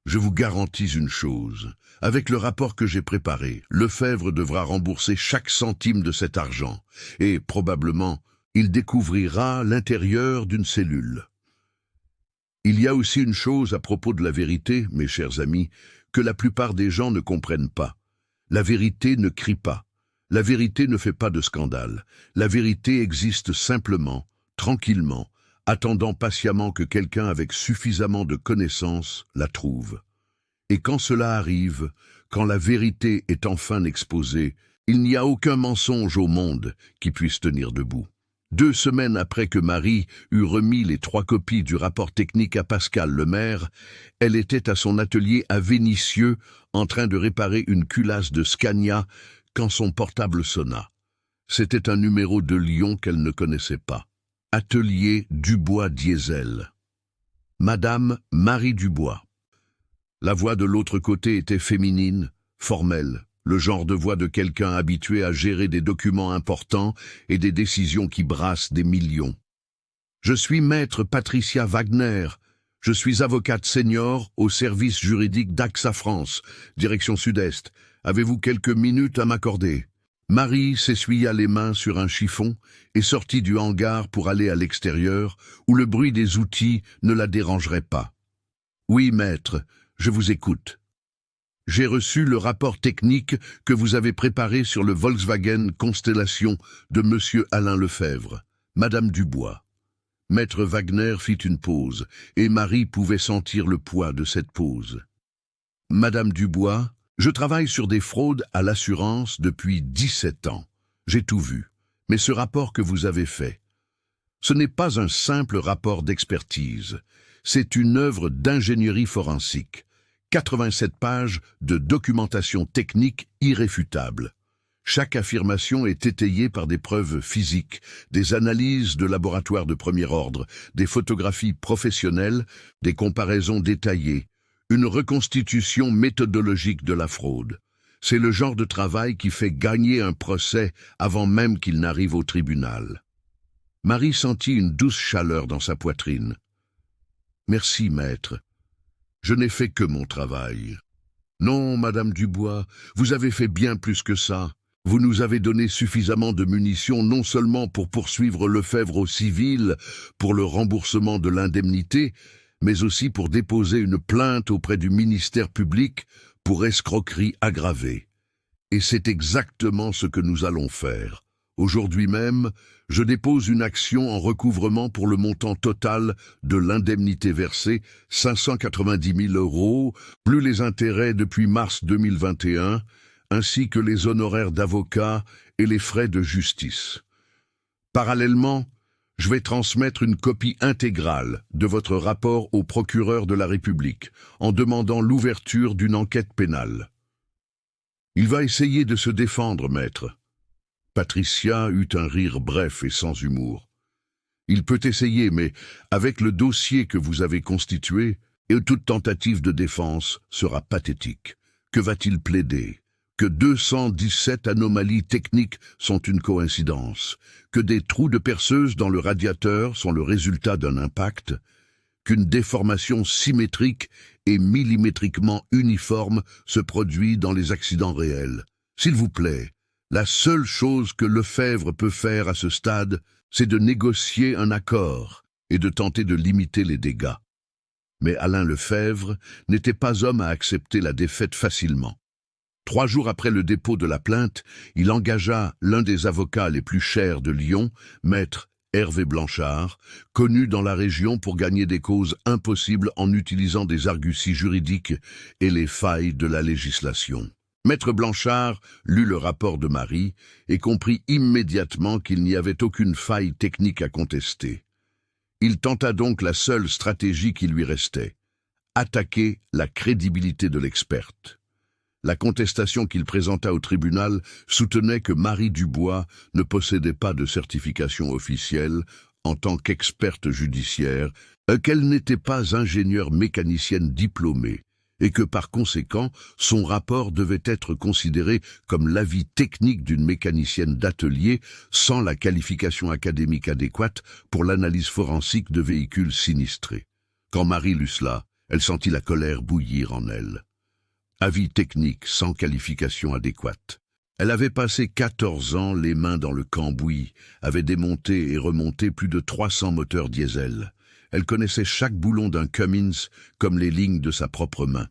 je vous garantis une chose. Avec le rapport que j'ai préparé, Lefebvre devra rembourser chaque centime de cet argent. Et, probablement, il découvrira l'intérieur d'une cellule. Il y a aussi une chose à propos de la vérité, mes chers amis, que la plupart des gens ne comprennent pas. La vérité ne crie pas. La vérité ne fait pas de scandale. La vérité existe simplement, tranquillement, attendant patiemment que quelqu'un avec suffisamment de connaissances la trouve. Et quand cela arrive, quand la vérité est enfin exposée, il n'y a aucun mensonge au monde qui puisse tenir debout. 2 semaines après que Marie eut remis les 3 copies du rapport technique à Pascal Lemaire, elle était à son atelier à Vénissieux en train de réparer une culasse de Scania quand son portable sonna. C'était un numéro de Lyon qu'elle ne connaissait pas. Atelier Dubois Diesel. Madame Marie Dubois. La voix de l'autre côté était féminine, formelle, le genre de voix de quelqu'un habitué à gérer des documents importants et des décisions qui brassent des millions. Je suis maître Patricia Wagner. Je suis avocate senior au service juridique d'AXA France, direction sud-est. Avez-vous quelques minutes à m'accorder ? Marie s'essuya les mains sur un chiffon et sortit du hangar pour aller à l'extérieur, où le bruit des outils ne la dérangerait pas. « Oui, maître, je vous écoute. J'ai reçu le rapport technique que vous avez préparé sur le Volkswagen Constellation de Monsieur Alain Lefebvre, Madame Dubois. » Maître Wagner fit une pause, et Marie pouvait sentir le poids de cette pause. « Madame Dubois, je travaille sur des fraudes à l'assurance depuis 17 ans. J'ai tout vu. Mais ce rapport que vous avez fait, ce n'est pas un simple rapport d'expertise. C'est une œuvre d'ingénierie forensique. 87 pages de documentation technique irréfutable. Chaque affirmation est étayée par des preuves physiques, des analyses de laboratoire de premier ordre, des photographies professionnelles, des comparaisons détaillées, une reconstitution méthodologique de la fraude. C'est le genre de travail qui fait gagner un procès avant même qu'il n'arrive au tribunal. Marie sentit une douce chaleur dans sa poitrine. « Merci, maître. Je n'ai fait que mon travail. » « Non, Madame Dubois, vous avez fait bien plus que ça. Vous nous avez donné suffisamment de munitions non seulement pour poursuivre Lefebvre au civil pour le remboursement de l'indemnité, mais aussi pour déposer une plainte auprès du ministère public pour escroquerie aggravée. Et c'est exactement ce que nous allons faire. Aujourd'hui même, je dépose une action en recouvrement pour le montant total de l'indemnité versée, 590 000 €, plus les intérêts depuis mars 2021, ainsi que les honoraires d'avocat et les frais de justice. Parallèlement, je vais transmettre une copie intégrale de votre rapport au procureur de la République en demandant l'ouverture d'une enquête pénale. Il va essayer de se défendre, maître. Patricia eut un rire bref et sans humour. Il peut essayer, mais avec le dossier que vous avez constitué, et toute tentative de défense sera pathétique. Que va-t-il plaider? Que 217 anomalies techniques sont une coïncidence, que des trous de perceuse dans le radiateur sont le résultat d'un impact, qu'une déformation symétrique et millimétriquement uniforme se produit dans les accidents réels. S'il vous plaît, la seule chose que Lefebvre peut faire à ce stade, c'est de négocier un accord et de tenter de limiter les dégâts. Mais Alain Lefebvre n'était pas homme à accepter la défaite facilement. 3 jours après le dépôt de la plainte, il engagea l'un des avocats les plus chers de Lyon, maître Hervé Blanchard, connu dans la région pour gagner des causes impossibles en utilisant des arguties juridiques et les failles de la législation. Maître Blanchard lut le rapport de Marie et comprit immédiatement qu'il n'y avait aucune faille technique à contester. Il tenta donc la seule stratégie qui lui restait, attaquer la crédibilité de l'experte. La contestation qu'il présenta au tribunal soutenait que Marie Dubois ne possédait pas de certification officielle en tant qu'experte judiciaire, qu'elle n'était pas ingénieure mécanicienne diplômée, et que par conséquent, son rapport devait être considéré comme l'avis technique d'une mécanicienne d'atelier sans la qualification académique adéquate pour l'analyse forensique de véhicules sinistrés. Quand Marie lut cela, elle sentit la colère bouillir en elle. Avis technique sans qualification adéquate. Elle avait passé 14 ans les mains dans le cambouis, avait démonté et remonté plus de 300 moteurs diesel. Elle connaissait chaque boulon d'un Cummins comme les lignes de sa propre main.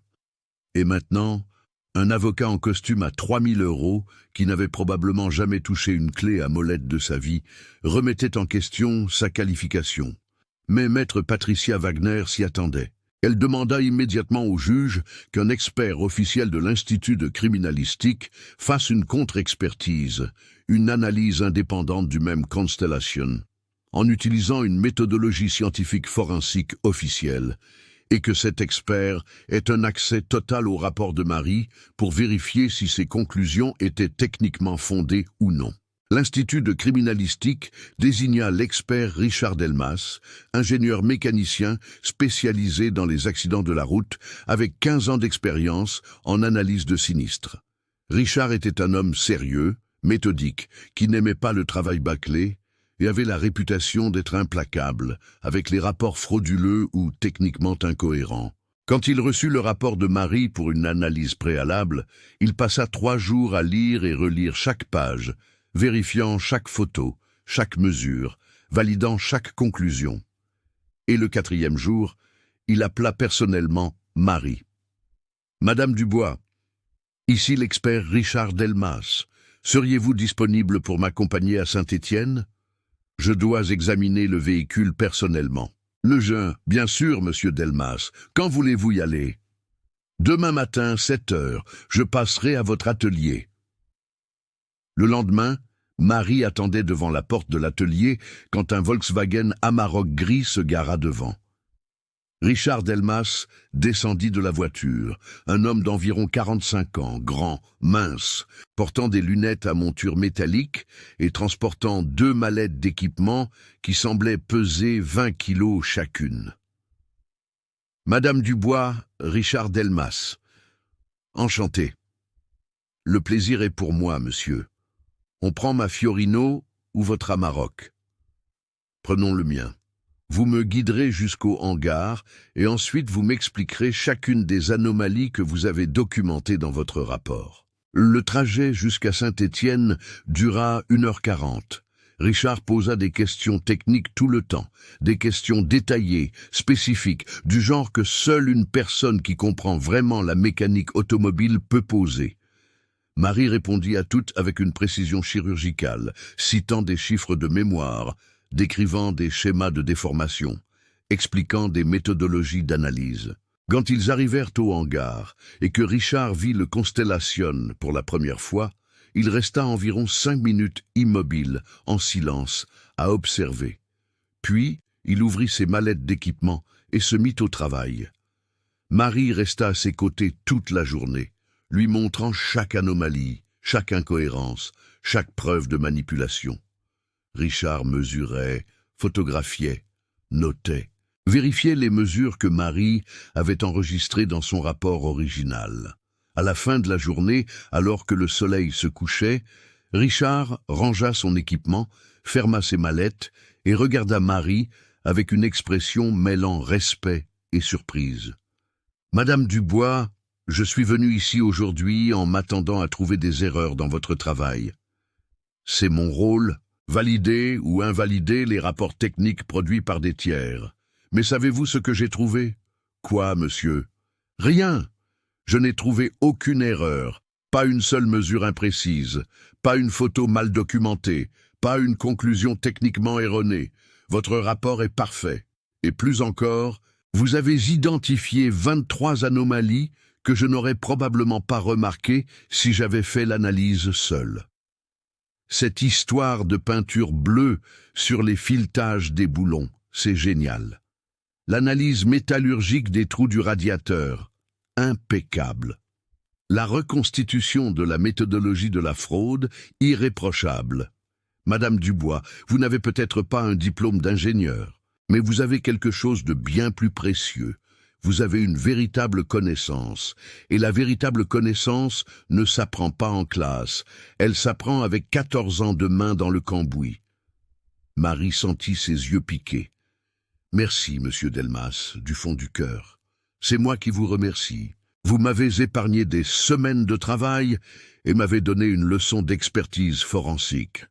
Et maintenant, un avocat en costume à 3 000 €, qui n'avait probablement jamais touché une clé à molette de sa vie, remettait en question sa qualification. Mais maître Patricia Wagner s'y attendait. Elle demanda immédiatement au juge qu'un expert officiel de l'Institut de criminalistique fasse une contre-expertise, une analyse indépendante du même Constellation, en utilisant une méthodologie scientifique forensique officielle, et que cet expert ait un accès total au rapport de Marie pour vérifier si ses conclusions étaient techniquement fondées ou non. L'Institut de criminalistique désigna l'expert Richard Delmas, ingénieur mécanicien spécialisé dans les accidents de la route, avec 15 ans d'expérience en analyse de sinistres. Richard était un homme sérieux, méthodique, qui n'aimait pas le travail bâclé et avait la réputation d'être implacable, avec les rapports frauduleux ou techniquement incohérents. Quand il reçut le rapport de Marie pour une analyse préalable, il passa 3 jours à lire et relire chaque page, vérifiant chaque photo, chaque mesure, validant chaque conclusion. Et le 4e jour, il appela personnellement Marie. « Madame Dubois, ici l'expert Richard Delmas. Seriez-vous disponible pour m'accompagner à Saint-Étienne? Je dois examiner le véhicule personnellement. » « Bien sûr, monsieur Delmas. Quand voulez-vous y aller? »« Demain matin, 7 heures. Je passerai à votre atelier. » Le lendemain, Marie attendait devant la porte de l'atelier quand un Volkswagen Amarok gris se gara devant. Richard Delmas descendit de la voiture, un homme d'environ 45 ans, grand, mince, portant des lunettes à monture métallique et transportant 2 mallettes d'équipement qui semblaient peser 20 kilos chacune. « Madame Dubois, Richard Delmas. Enchanté. Le plaisir est pour moi, monsieur. On prend ma Fiorino ou votre Amarok. Prenons le mien. Vous me guiderez jusqu'au hangar et ensuite vous m'expliquerez chacune des anomalies que vous avez documentées dans votre rapport. » Le trajet jusqu'à Saint-Étienne dura 1h40. Richard posa des questions techniques tout le temps, des questions détaillées, spécifiques, du genre que seule une personne qui comprend vraiment la mécanique automobile peut poser. Marie répondit à toutes avec une précision chirurgicale, citant des chiffres de mémoire, décrivant des schémas de déformation, expliquant des méthodologies d'analyse. Quand ils arrivèrent au hangar et que Richard vit le Constellation pour la première fois, il resta environ 5 minutes immobile, en silence, à observer. Puis, il ouvrit ses mallettes d'équipement et se mit au travail. Marie resta à ses côtés toute la journée, lui montrant chaque anomalie, chaque incohérence, chaque preuve de manipulation. Richard mesurait, photographiait, notait, vérifiait les mesures que Marie avait enregistrées dans son rapport original. À la fin de la journée, alors que le soleil se couchait, Richard rangea son équipement, ferma ses mallettes et regarda Marie avec une expression mêlant respect et surprise. « Madame Dubois, je suis venu ici aujourd'hui en m'attendant à trouver des erreurs dans votre travail. C'est mon rôle, valider ou invalider les rapports techniques produits par des tiers. Mais savez-vous ce que j'ai trouvé? Quoi, monsieur? Rien. Je n'ai trouvé aucune erreur, pas une seule mesure imprécise, pas une photo mal documentée, pas une conclusion techniquement erronée. Votre rapport est parfait. Et plus encore, vous avez identifié 23 anomalies que je n'aurais probablement pas remarquées si j'avais fait l'analyse seul. Cette histoire de peinture bleue sur les filetages des boulons, c'est génial. L'analyse métallurgique des trous du radiateur, impeccable. La reconstitution de la méthodologie de la fraude, irréprochable. Madame Dubois, vous n'avez peut-être pas un diplôme d'ingénieur, mais vous avez quelque chose de bien plus précieux. Vous avez une véritable connaissance, et la véritable connaissance ne s'apprend pas en classe, elle s'apprend avec 14 ans de main dans le cambouis. Marie sentit ses yeux piquer. Merci, monsieur Delmas, du fond du cœur. C'est moi qui vous remercie. Vous m'avez épargné des semaines de travail et m'avez donné une leçon d'expertise forensique.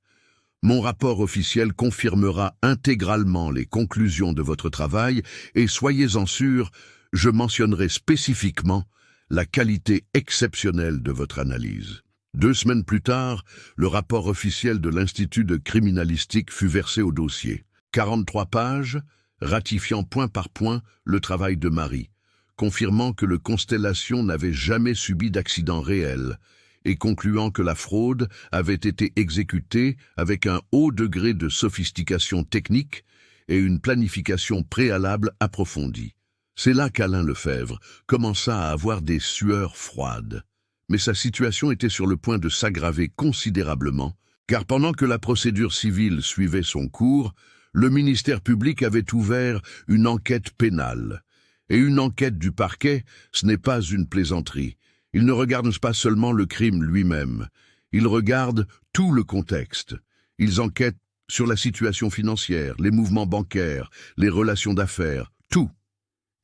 Mon rapport officiel confirmera intégralement les conclusions de votre travail et soyez-en sûr, je mentionnerai spécifiquement la qualité exceptionnelle de votre analyse. 2 semaines plus tard, le rapport officiel de l'Institut de criminalistique fut versé au dossier. 43 pages, ratifiant point par point le travail de Marie, confirmant que le Constellation n'avait jamais subi d'accident réel et concluant que la fraude avait été exécutée avec un haut degré de sophistication technique et une planification préalable approfondie. C'est là qu'Alain Lefebvre commença à avoir des sueurs froides. Mais sa situation était sur le point de s'aggraver considérablement, car pendant que la procédure civile suivait son cours, le ministère public avait ouvert une enquête pénale. Et une enquête du parquet, ce n'est pas une plaisanterie. Ils ne regardent pas seulement le crime lui-même, ils regardent tout le contexte. Ils enquêtent sur la situation financière, les mouvements bancaires, les relations d'affaires, tout.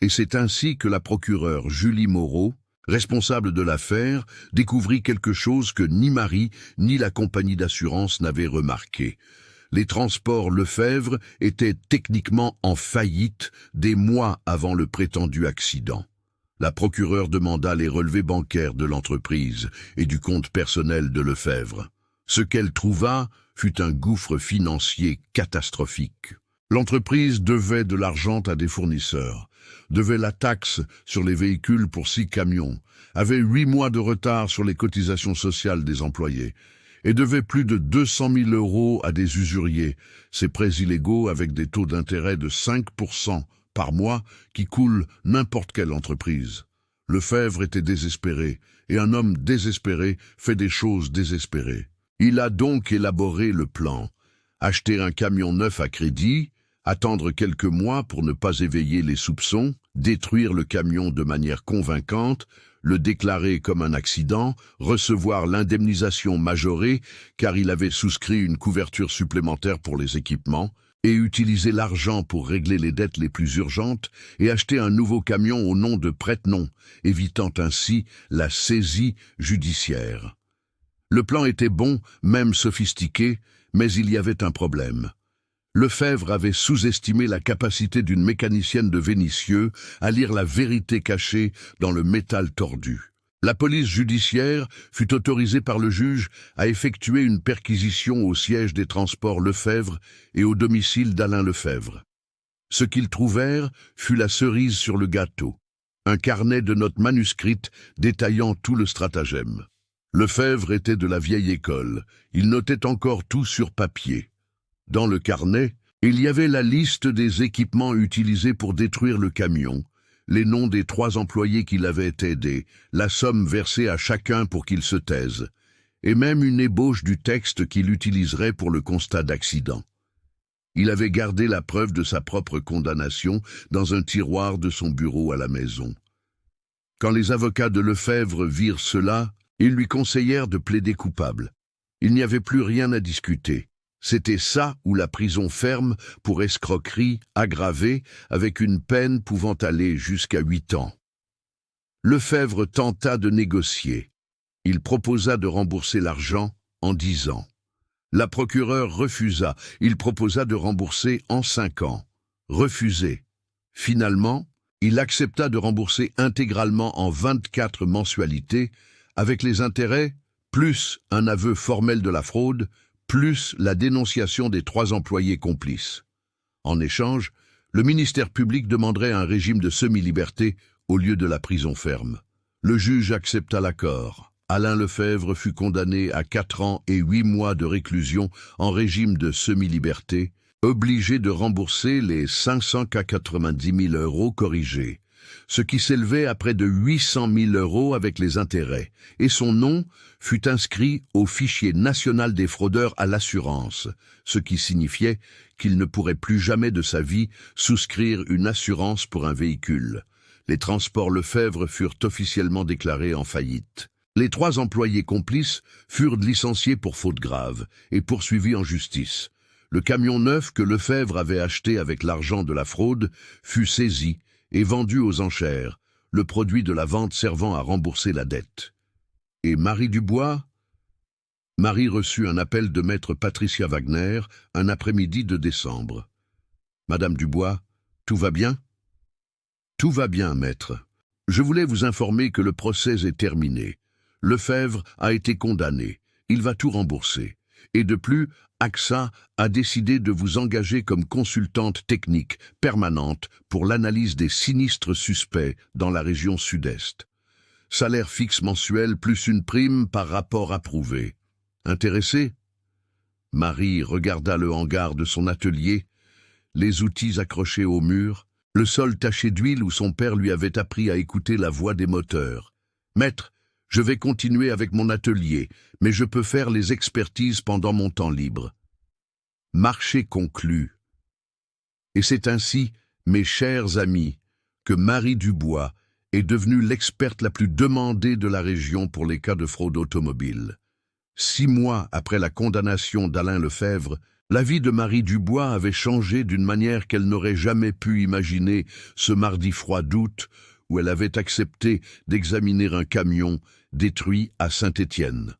Et c'est ainsi que la procureure Julie Moreau, responsable de l'affaire, découvrit quelque chose que ni Marie ni la compagnie d'assurance n'avaient remarqué. Les transports Lefebvre étaient techniquement en faillite des mois avant le prétendu accident. La procureure demanda les relevés bancaires de l'entreprise et du compte personnel de Lefebvre. Ce qu'elle trouva fut un gouffre financier catastrophique. L'entreprise devait de l'argent à des fournisseurs, devait la taxe sur les véhicules pour 6 camions, avait 8 mois de retard sur les cotisations sociales des employés, et devait plus de 200 000 € à des usuriers, ces prêts illégaux avec des taux d'intérêt de 5% par mois qui coulent n'importe quelle entreprise. Lefebvre était désespéré, et un homme désespéré fait des choses désespérées. Il a donc élaboré le plan, acheter un camion neuf à crédit, attendre quelques mois pour ne pas éveiller les soupçons, détruire le camion de manière convaincante, le déclarer comme un accident, recevoir l'indemnisation majorée car il avait souscrit une couverture supplémentaire pour les équipements, et utiliser l'argent pour régler les dettes les plus urgentes et acheter un nouveau camion au nom de prête-nom, évitant ainsi la saisie judiciaire. Le plan était bon, même sophistiqué, mais il y avait un problème. Lefebvre avait sous-estimé la capacité d'une mécanicienne de Vénissieux à lire la vérité cachée dans le métal tordu. La police judiciaire fut autorisée par le juge à effectuer une perquisition au siège des transports Lefebvre et au domicile d'Alain Lefebvre. Ce qu'ils trouvèrent fut la cerise sur le gâteau, un carnet de notes manuscrites détaillant tout le stratagème. Lefebvre était de la vieille école, il notait encore tout sur papier. Dans le carnet, il y avait la liste des équipements utilisés pour détruire le camion, les noms des 3 employés qui l'avaient aidé, la somme versée à chacun pour qu'il se taise, et même une ébauche du texte qu'il utiliserait pour le constat d'accident. Il avait gardé la preuve de sa propre condamnation dans un tiroir de son bureau à la maison. Quand les avocats de Lefebvre virent cela, ils lui conseillèrent de plaider coupable. Il n'y avait plus rien à discuter. C'était ça ou la prison ferme pour escroquerie aggravée avec une peine pouvant aller jusqu'à 8 ans. Lefebvre tenta de négocier. Il proposa de rembourser l'argent en 10 ans. La procureure refusa. Il proposa de rembourser en 5 ans. Refusé. Finalement, il accepta de rembourser intégralement en 24 mensualités, avec les intérêts, plus un aveu formel de la fraude, plus la dénonciation des 3 employés complices. En échange, le ministère public demanderait un régime de semi-liberté au lieu de la prison ferme. Le juge accepta l'accord. Alain Lefebvre fut condamné à 4 ans et 8 mois de réclusion en régime de semi-liberté, obligé de rembourser les 590 000 € corrigés, ce qui s'élevait à près de 800 000 € avec les intérêts, et son nom fut inscrit au fichier national des fraudeurs à l'assurance, ce qui signifiait qu'il ne pourrait plus jamais de sa vie souscrire une assurance pour un véhicule. Les transports Lefebvre furent officiellement déclarés en faillite. Les 3 employés complices furent licenciés pour faute grave et poursuivis en justice. Le camion neuf que Lefebvre avait acheté avec l'argent de la fraude fut saisi et vendu aux enchères, le produit de la vente servant à rembourser la dette. Et Marie Dubois? Marie reçut un appel de maître Patricia Wagner un après-midi de décembre. « Madame Dubois, tout va bien ?»« Tout va bien, maître. Je voulais vous informer que le procès est terminé. Lefebvre a été condamné. Il va tout rembourser. Et de plus, AXA a décidé de vous engager comme consultante technique permanente pour l'analyse des sinistres suspects dans la région sud-est. Salaire fixe mensuel plus une prime par rapport approuvé. Intéressé? Marie regarda le hangar de son atelier, les outils accrochés au mur, le sol taché d'huile où son père lui avait appris à écouter la voix des moteurs. « Maître, je vais continuer avec mon atelier, mais je peux faire les expertises pendant mon temps libre. » Marché conclu. Et c'est ainsi, mes chers amis, que Marie Dubois est devenue l'experte la plus demandée de la région pour les cas de fraude automobile. 6 mois après la condamnation d'Alain Lefebvre, la vie de Marie Dubois avait changé d'une manière qu'elle n'aurait jamais pu imaginer ce mardi froid d'août où elle avait accepté d'examiner un camion détruit à Saint-Étienne.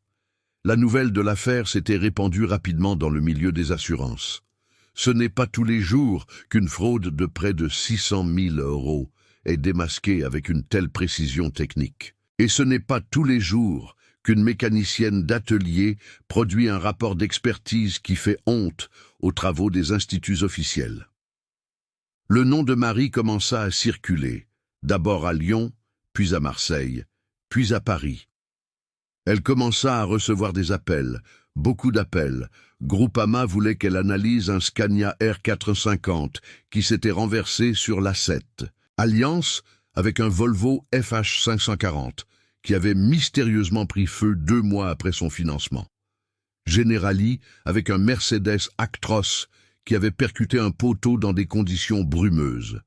La nouvelle de l'affaire s'était répandue rapidement dans le milieu des assurances. Ce n'est pas tous les jours qu'une fraude de près de 600 000 € est démasquée avec une telle précision technique. Et ce n'est pas tous les jours qu'une mécanicienne d'atelier produit un rapport d'expertise qui fait honte aux travaux des instituts officiels. Le nom de Marie commença à circuler, d'abord à Lyon, puis à Marseille, puis à Paris. Elle commença à recevoir des appels, beaucoup d'appels. Groupama voulait qu'elle analyse un Scania R450 qui s'était renversé sur l'A7. Alliance avec un Volvo FH540 qui avait mystérieusement pris feu 2 mois après son financement. Generali avec un Mercedes Actros qui avait percuté un poteau dans des conditions brumeuses.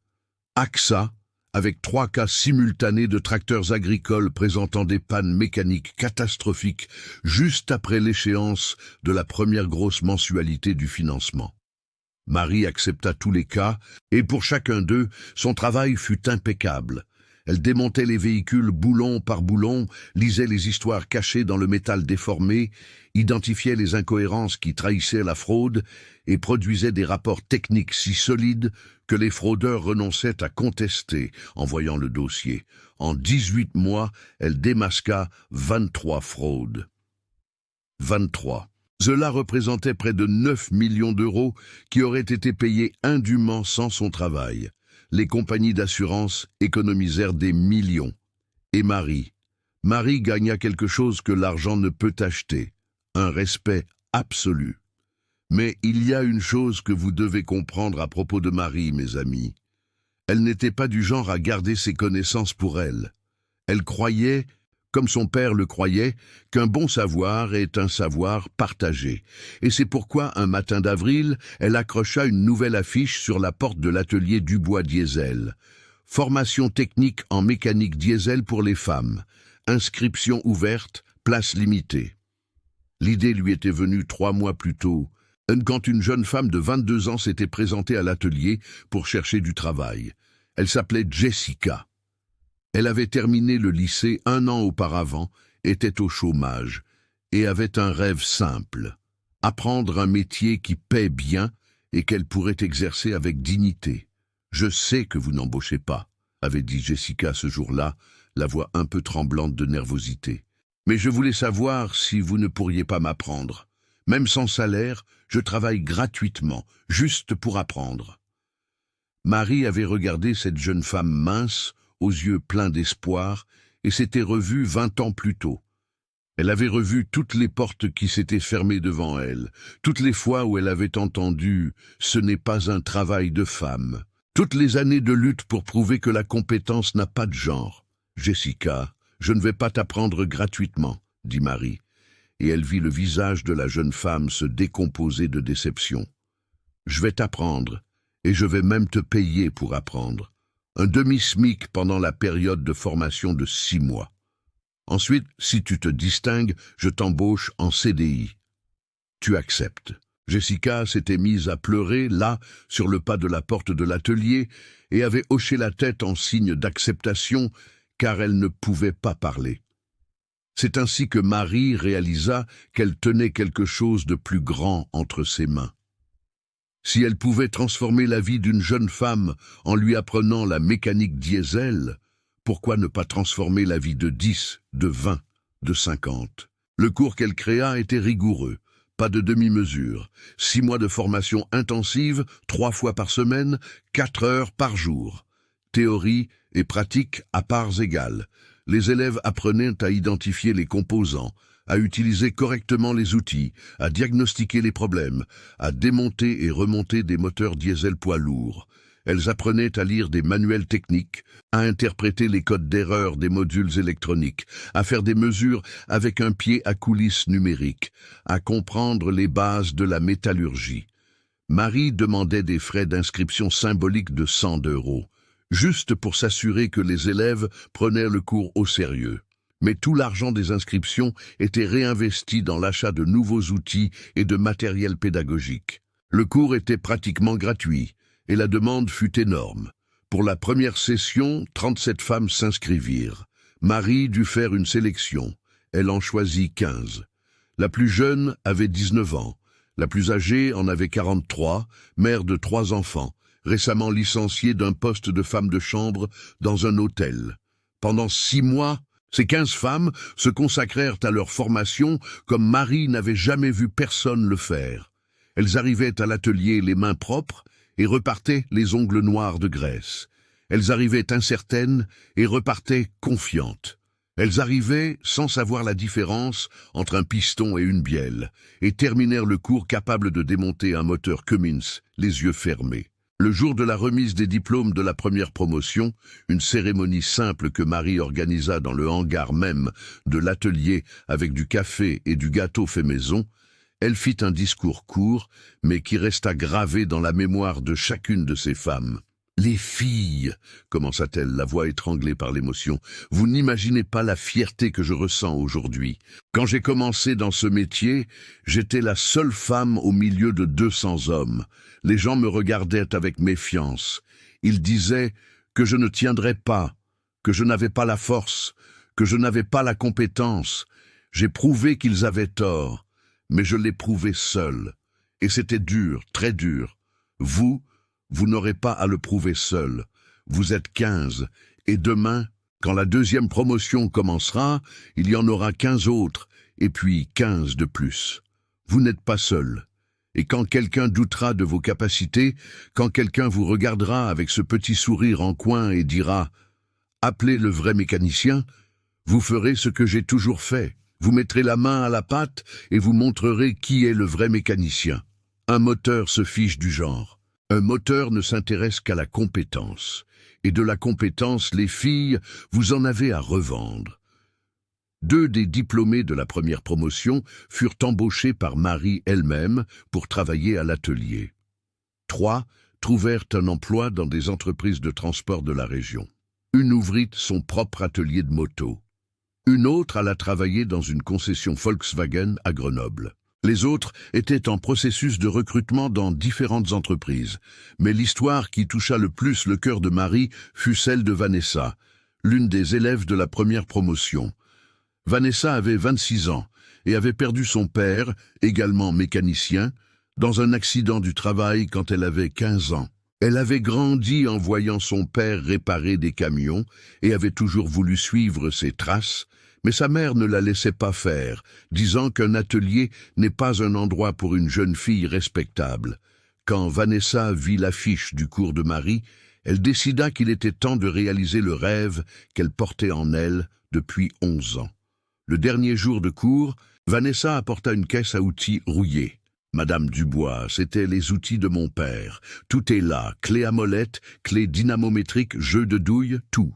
AXA avec 3 cas simultanés de tracteurs agricoles présentant des pannes mécaniques catastrophiques juste après l'échéance de la première grosse mensualité du financement. Marie accepta tous les cas, et pour chacun d'eux, son travail fut impeccable. Elle démontait les véhicules boulon par boulon, lisait les histoires cachées dans le métal déformé, identifiait les incohérences qui trahissaient la fraude et produisait des rapports techniques si solides que les fraudeurs renonçaient à contester en voyant le dossier. En 18 mois, elle démasqua 23 fraudes. 23. Cela représentait près de 9 millions d'euros qui auraient été payés indûment sans son travail. Les compagnies d'assurance économisèrent des millions. Et Marie gagna quelque chose que l'argent ne peut acheter, un respect absolu. Mais il y a une chose que vous devez comprendre à propos de Marie, mes amis. Elle n'était pas du genre à garder ses connaissances pour elle. Elle croyait, comme son père le croyait, qu'un bon savoir est un savoir partagé. Et c'est pourquoi, un matin d'avril, elle accrocha une nouvelle affiche sur la porte de l'atelier Dubois Diesel. Formation technique en mécanique diesel pour les femmes. Inscription ouverte, place limitée. L'idée lui était venue 3 mois plus tôt, quand une jeune femme de 22 ans s'était présentée à l'atelier pour chercher du travail. Elle s'appelait Jessica. Elle avait terminé le lycée 1 an auparavant, était au chômage et avait un rêve simple, apprendre un métier qui paie bien et qu'elle pourrait exercer avec dignité. « Je sais que vous n'embauchez pas », avait dit Jessica ce jour-là, la voix un peu tremblante de nervosité. « Mais je voulais savoir si vous ne pourriez pas m'apprendre. Même sans salaire, je travaille gratuitement, juste pour apprendre. » Marie avait regardé cette jeune femme mince, aux yeux pleins d'espoir, et s'était revue 20 ans plus tôt. Elle avait revu toutes les portes qui s'étaient fermées devant elle, toutes les fois où elle avait entendu « ce n'est pas un travail de femme », toutes les années de lutte pour prouver que la compétence n'a pas de genre. « Jessica, je ne vais pas t'apprendre gratuitement », dit Marie, et elle vit le visage de la jeune femme se décomposer de déception. « Je vais t'apprendre, et je vais même te payer pour apprendre. Un demi-SMIC pendant la période de formation de 6 mois. Ensuite, si tu te distingues, je t'embauche en CDI. Tu acceptes. » Jessica s'était mise à pleurer, là, sur le pas de la porte de l'atelier, et avait hoché la tête en signe d'acceptation, car elle ne pouvait pas parler. C'est ainsi que Marie réalisa qu'elle tenait quelque chose de plus grand entre ses mains. Si elle pouvait transformer la vie d'une jeune femme en lui apprenant la mécanique diesel, pourquoi ne pas transformer la vie de 10, de 20, de 50? Le cours qu'elle créa était rigoureux, pas de demi-mesure, 6 mois de formation intensive, 3 fois par semaine, 4 heures par jour. Théorie et pratique à parts égales. Les élèves apprenaient à identifier les composants, à utiliser correctement les outils, à diagnostiquer les problèmes, à démonter et remonter des moteurs diesel poids lourds. Elles apprenaient à lire des manuels techniques, à interpréter les codes d'erreur des modules électroniques, à faire des mesures avec un pied à coulisses numériques, à comprendre les bases de la métallurgie. Marie demandait des frais d'inscription symboliques de 100 €, juste pour s'assurer que les élèves prenaient le cours au sérieux. Mais tout l'argent des inscriptions était réinvesti dans l'achat de nouveaux outils et de matériel pédagogique. Le cours était pratiquement gratuit, et la demande fut énorme. Pour la première session, 37 femmes s'inscrivirent. Marie dut faire une sélection. Elle en choisit 15. La plus jeune avait 19 ans. La plus âgée en avait 43, mère de 3 enfants, récemment licenciée d'un poste de femme de chambre dans un hôtel. Pendant 6 mois, ces 15 femmes se consacrèrent à leur formation comme Marie n'avait jamais vu personne le faire. Elles arrivaient à l'atelier les mains propres et repartaient les ongles noirs de graisse. Elles arrivaient incertaines et repartaient confiantes. Elles arrivaient sans savoir la différence entre un piston et une bielle et terminèrent le cours capables de démonter un moteur Cummins, les yeux fermés. Le jour de la remise des diplômes de la première promotion, une cérémonie simple que Marie organisa dans le hangar même de l'atelier avec du café et du gâteau fait maison, elle fit un discours court, mais qui resta gravé dans la mémoire de chacune de ces femmes. « Les filles, commença-t-elle, la voix étranglée par l'émotion, vous n'imaginez pas la fierté que je ressens aujourd'hui. Quand j'ai commencé dans ce métier, j'étais la seule femme au milieu de 200 hommes. Les gens me regardaient avec méfiance. Ils disaient que je ne tiendrais pas, que je n'avais pas la force, que je n'avais pas la compétence. J'ai prouvé qu'ils avaient tort, mais je l'ai prouvé seul. Et c'était dur, très dur. Vous n'aurez pas à le prouver seul. Vous êtes 15, et demain, quand la deuxième promotion commencera, il y en aura 15 autres, et puis 15 de plus. Vous n'êtes pas seul. Et quand quelqu'un doutera de vos capacités, quand quelqu'un vous regardera avec ce petit sourire en coin et dira « Appelez le vrai mécanicien », vous ferez ce que j'ai toujours fait. Vous mettrez la main à la pâte et vous montrerez qui est le vrai mécanicien. Un moteur se fiche du genre. Un moteur ne s'intéresse qu'à la compétence. Et de la compétence, les filles, vous en avez à revendre. 2 des diplômés de la première promotion furent embauchés par Marie elle-même pour travailler à l'atelier. 3 trouvèrent un emploi dans des entreprises de transport de la région. Une ouvrit son propre atelier de moto. Une autre alla travailler dans une concession Volkswagen à Grenoble. Les autres étaient en processus de recrutement dans différentes entreprises. Mais l'histoire qui toucha le plus le cœur de Marie fut celle de Vanessa, l'une des élèves de la première promotion. Vanessa avait 26 ans et avait perdu son père, également mécanicien, dans un accident du travail quand elle avait 15 ans. Elle avait grandi en voyant son père réparer des camions et avait toujours voulu suivre ses traces, mais sa mère ne la laissait pas faire, disant qu'un atelier n'est pas un endroit pour une jeune fille respectable. Quand Vanessa vit l'affiche du cours de Marie, elle décida qu'il était temps de réaliser le rêve qu'elle portait en elle depuis 11 ans. Le dernier jour de cours, Vanessa apporta une caisse à outils rouillée. « Madame Dubois, c'était les outils de mon père. Tout est là, clé à molette, clé dynamométrique, jeu de douille, tout.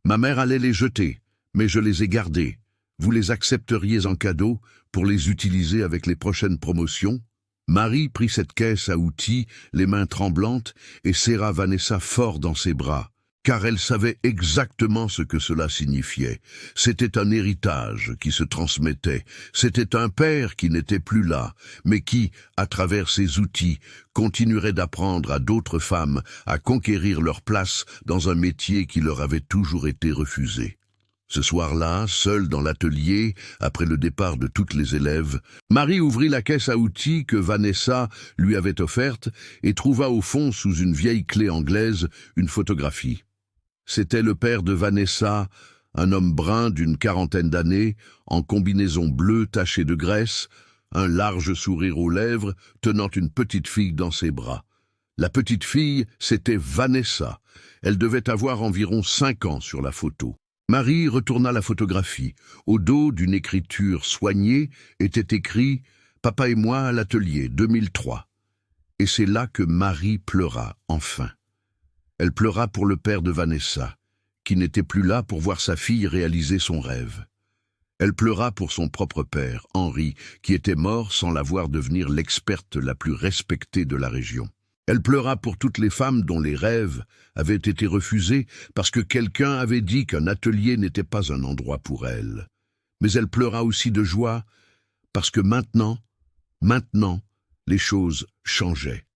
Ma mère allait les jeter, mais je les ai gardés. Vous les accepteriez en cadeau pour les utiliser avec les prochaines promotions ?» Marie prit cette caisse à outils, les mains tremblantes, et serra Vanessa fort dans ses bras, car elle savait exactement ce que cela signifiait. C'était un héritage qui se transmettait, c'était un père qui n'était plus là, mais qui, à travers ses outils, continuerait d'apprendre à d'autres femmes à conquérir leur place dans un métier qui leur avait toujours été refusé. Ce soir-là, seule dans l'atelier, après le départ de toutes les élèves, Marie ouvrit la caisse à outils que Vanessa lui avait offerte et trouva au fond, sous une vieille clé anglaise, une photographie. C'était le père de Vanessa, un homme brun d'une 40aine d'années, en combinaison bleue tachée de graisse, un large sourire aux lèvres, tenant une petite fille dans ses bras. La petite fille, c'était Vanessa. Elle devait avoir environ 5 ans sur la photo. Marie retourna la photographie. Au dos d'une écriture soignée était écrit « Papa et moi à l'atelier, 2003 ». Et c'est là que Marie pleura, enfin. Elle pleura pour le père de Vanessa, qui n'était plus là pour voir sa fille réaliser son rêve. Elle pleura pour son propre père, Henri, qui était mort sans la voir devenir l'experte la plus respectée de la région. Elle pleura pour toutes les femmes dont les rêves avaient été refusés parce que quelqu'un avait dit qu'un atelier n'était pas un endroit pour elle. Mais elle pleura aussi de joie parce que maintenant, les choses changeaient.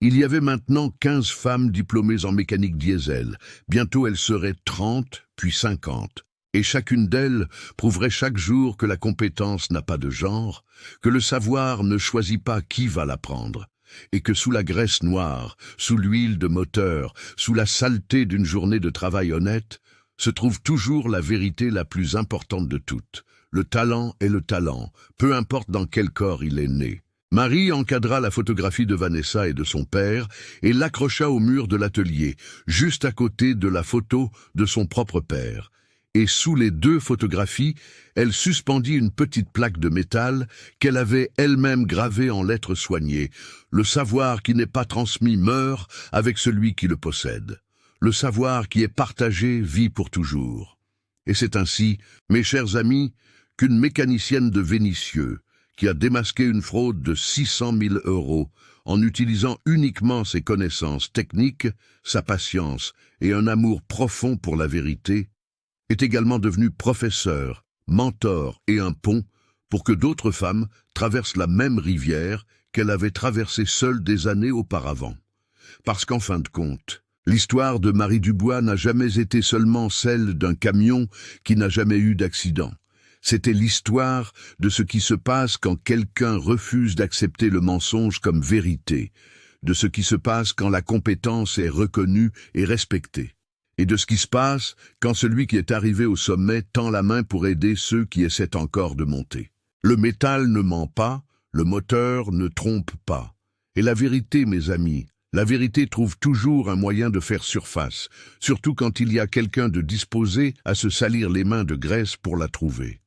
Il y avait maintenant 15 femmes diplômées en mécanique diesel. Bientôt elles seraient 30, puis 50. Et chacune d'elles prouverait chaque jour que la compétence n'a pas de genre, que le savoir ne choisit pas qui va l'apprendre, et que sous la graisse noire, sous l'huile de moteur, sous la saleté d'une journée de travail honnête, se trouve toujours la vérité la plus importante de toutes. Le talent est le talent, peu importe dans quel corps il est né. Marie encadra la photographie de Vanessa et de son père et l'accrocha au mur de l'atelier, juste à côté de la photo de son propre père. Et sous les 2 photographies, elle suspendit une petite plaque de métal qu'elle avait elle-même gravée en lettres soignées. Le savoir qui n'est pas transmis meurt avec celui qui le possède. Le savoir qui est partagé vit pour toujours. Et c'est ainsi, mes chers amis, qu'une mécanicienne de Vénissieux, qui a démasqué une fraude de 600 000 € en utilisant uniquement ses connaissances techniques, sa patience et un amour profond pour la vérité, est également devenue professeur, mentor et un pont pour que d'autres femmes traversent la même rivière qu'elle avait traversée seule des années auparavant. Parce qu'en fin de compte, L'histoire de Marie Dubois n'a jamais été seulement celle d'un camion qui n'a jamais eu d'accident. C'était l'histoire de ce qui se passe quand quelqu'un refuse d'accepter le mensonge comme vérité, de ce qui se passe quand la compétence est reconnue et respectée, et de ce qui se passe quand celui qui est arrivé au sommet tend la main pour aider ceux qui essaient encore de monter. Le métal ne ment pas, le moteur ne trompe pas. Et la vérité, mes amis, la vérité trouve toujours un moyen de faire surface, surtout quand il y a quelqu'un de disposé à se salir les mains de graisse pour la trouver.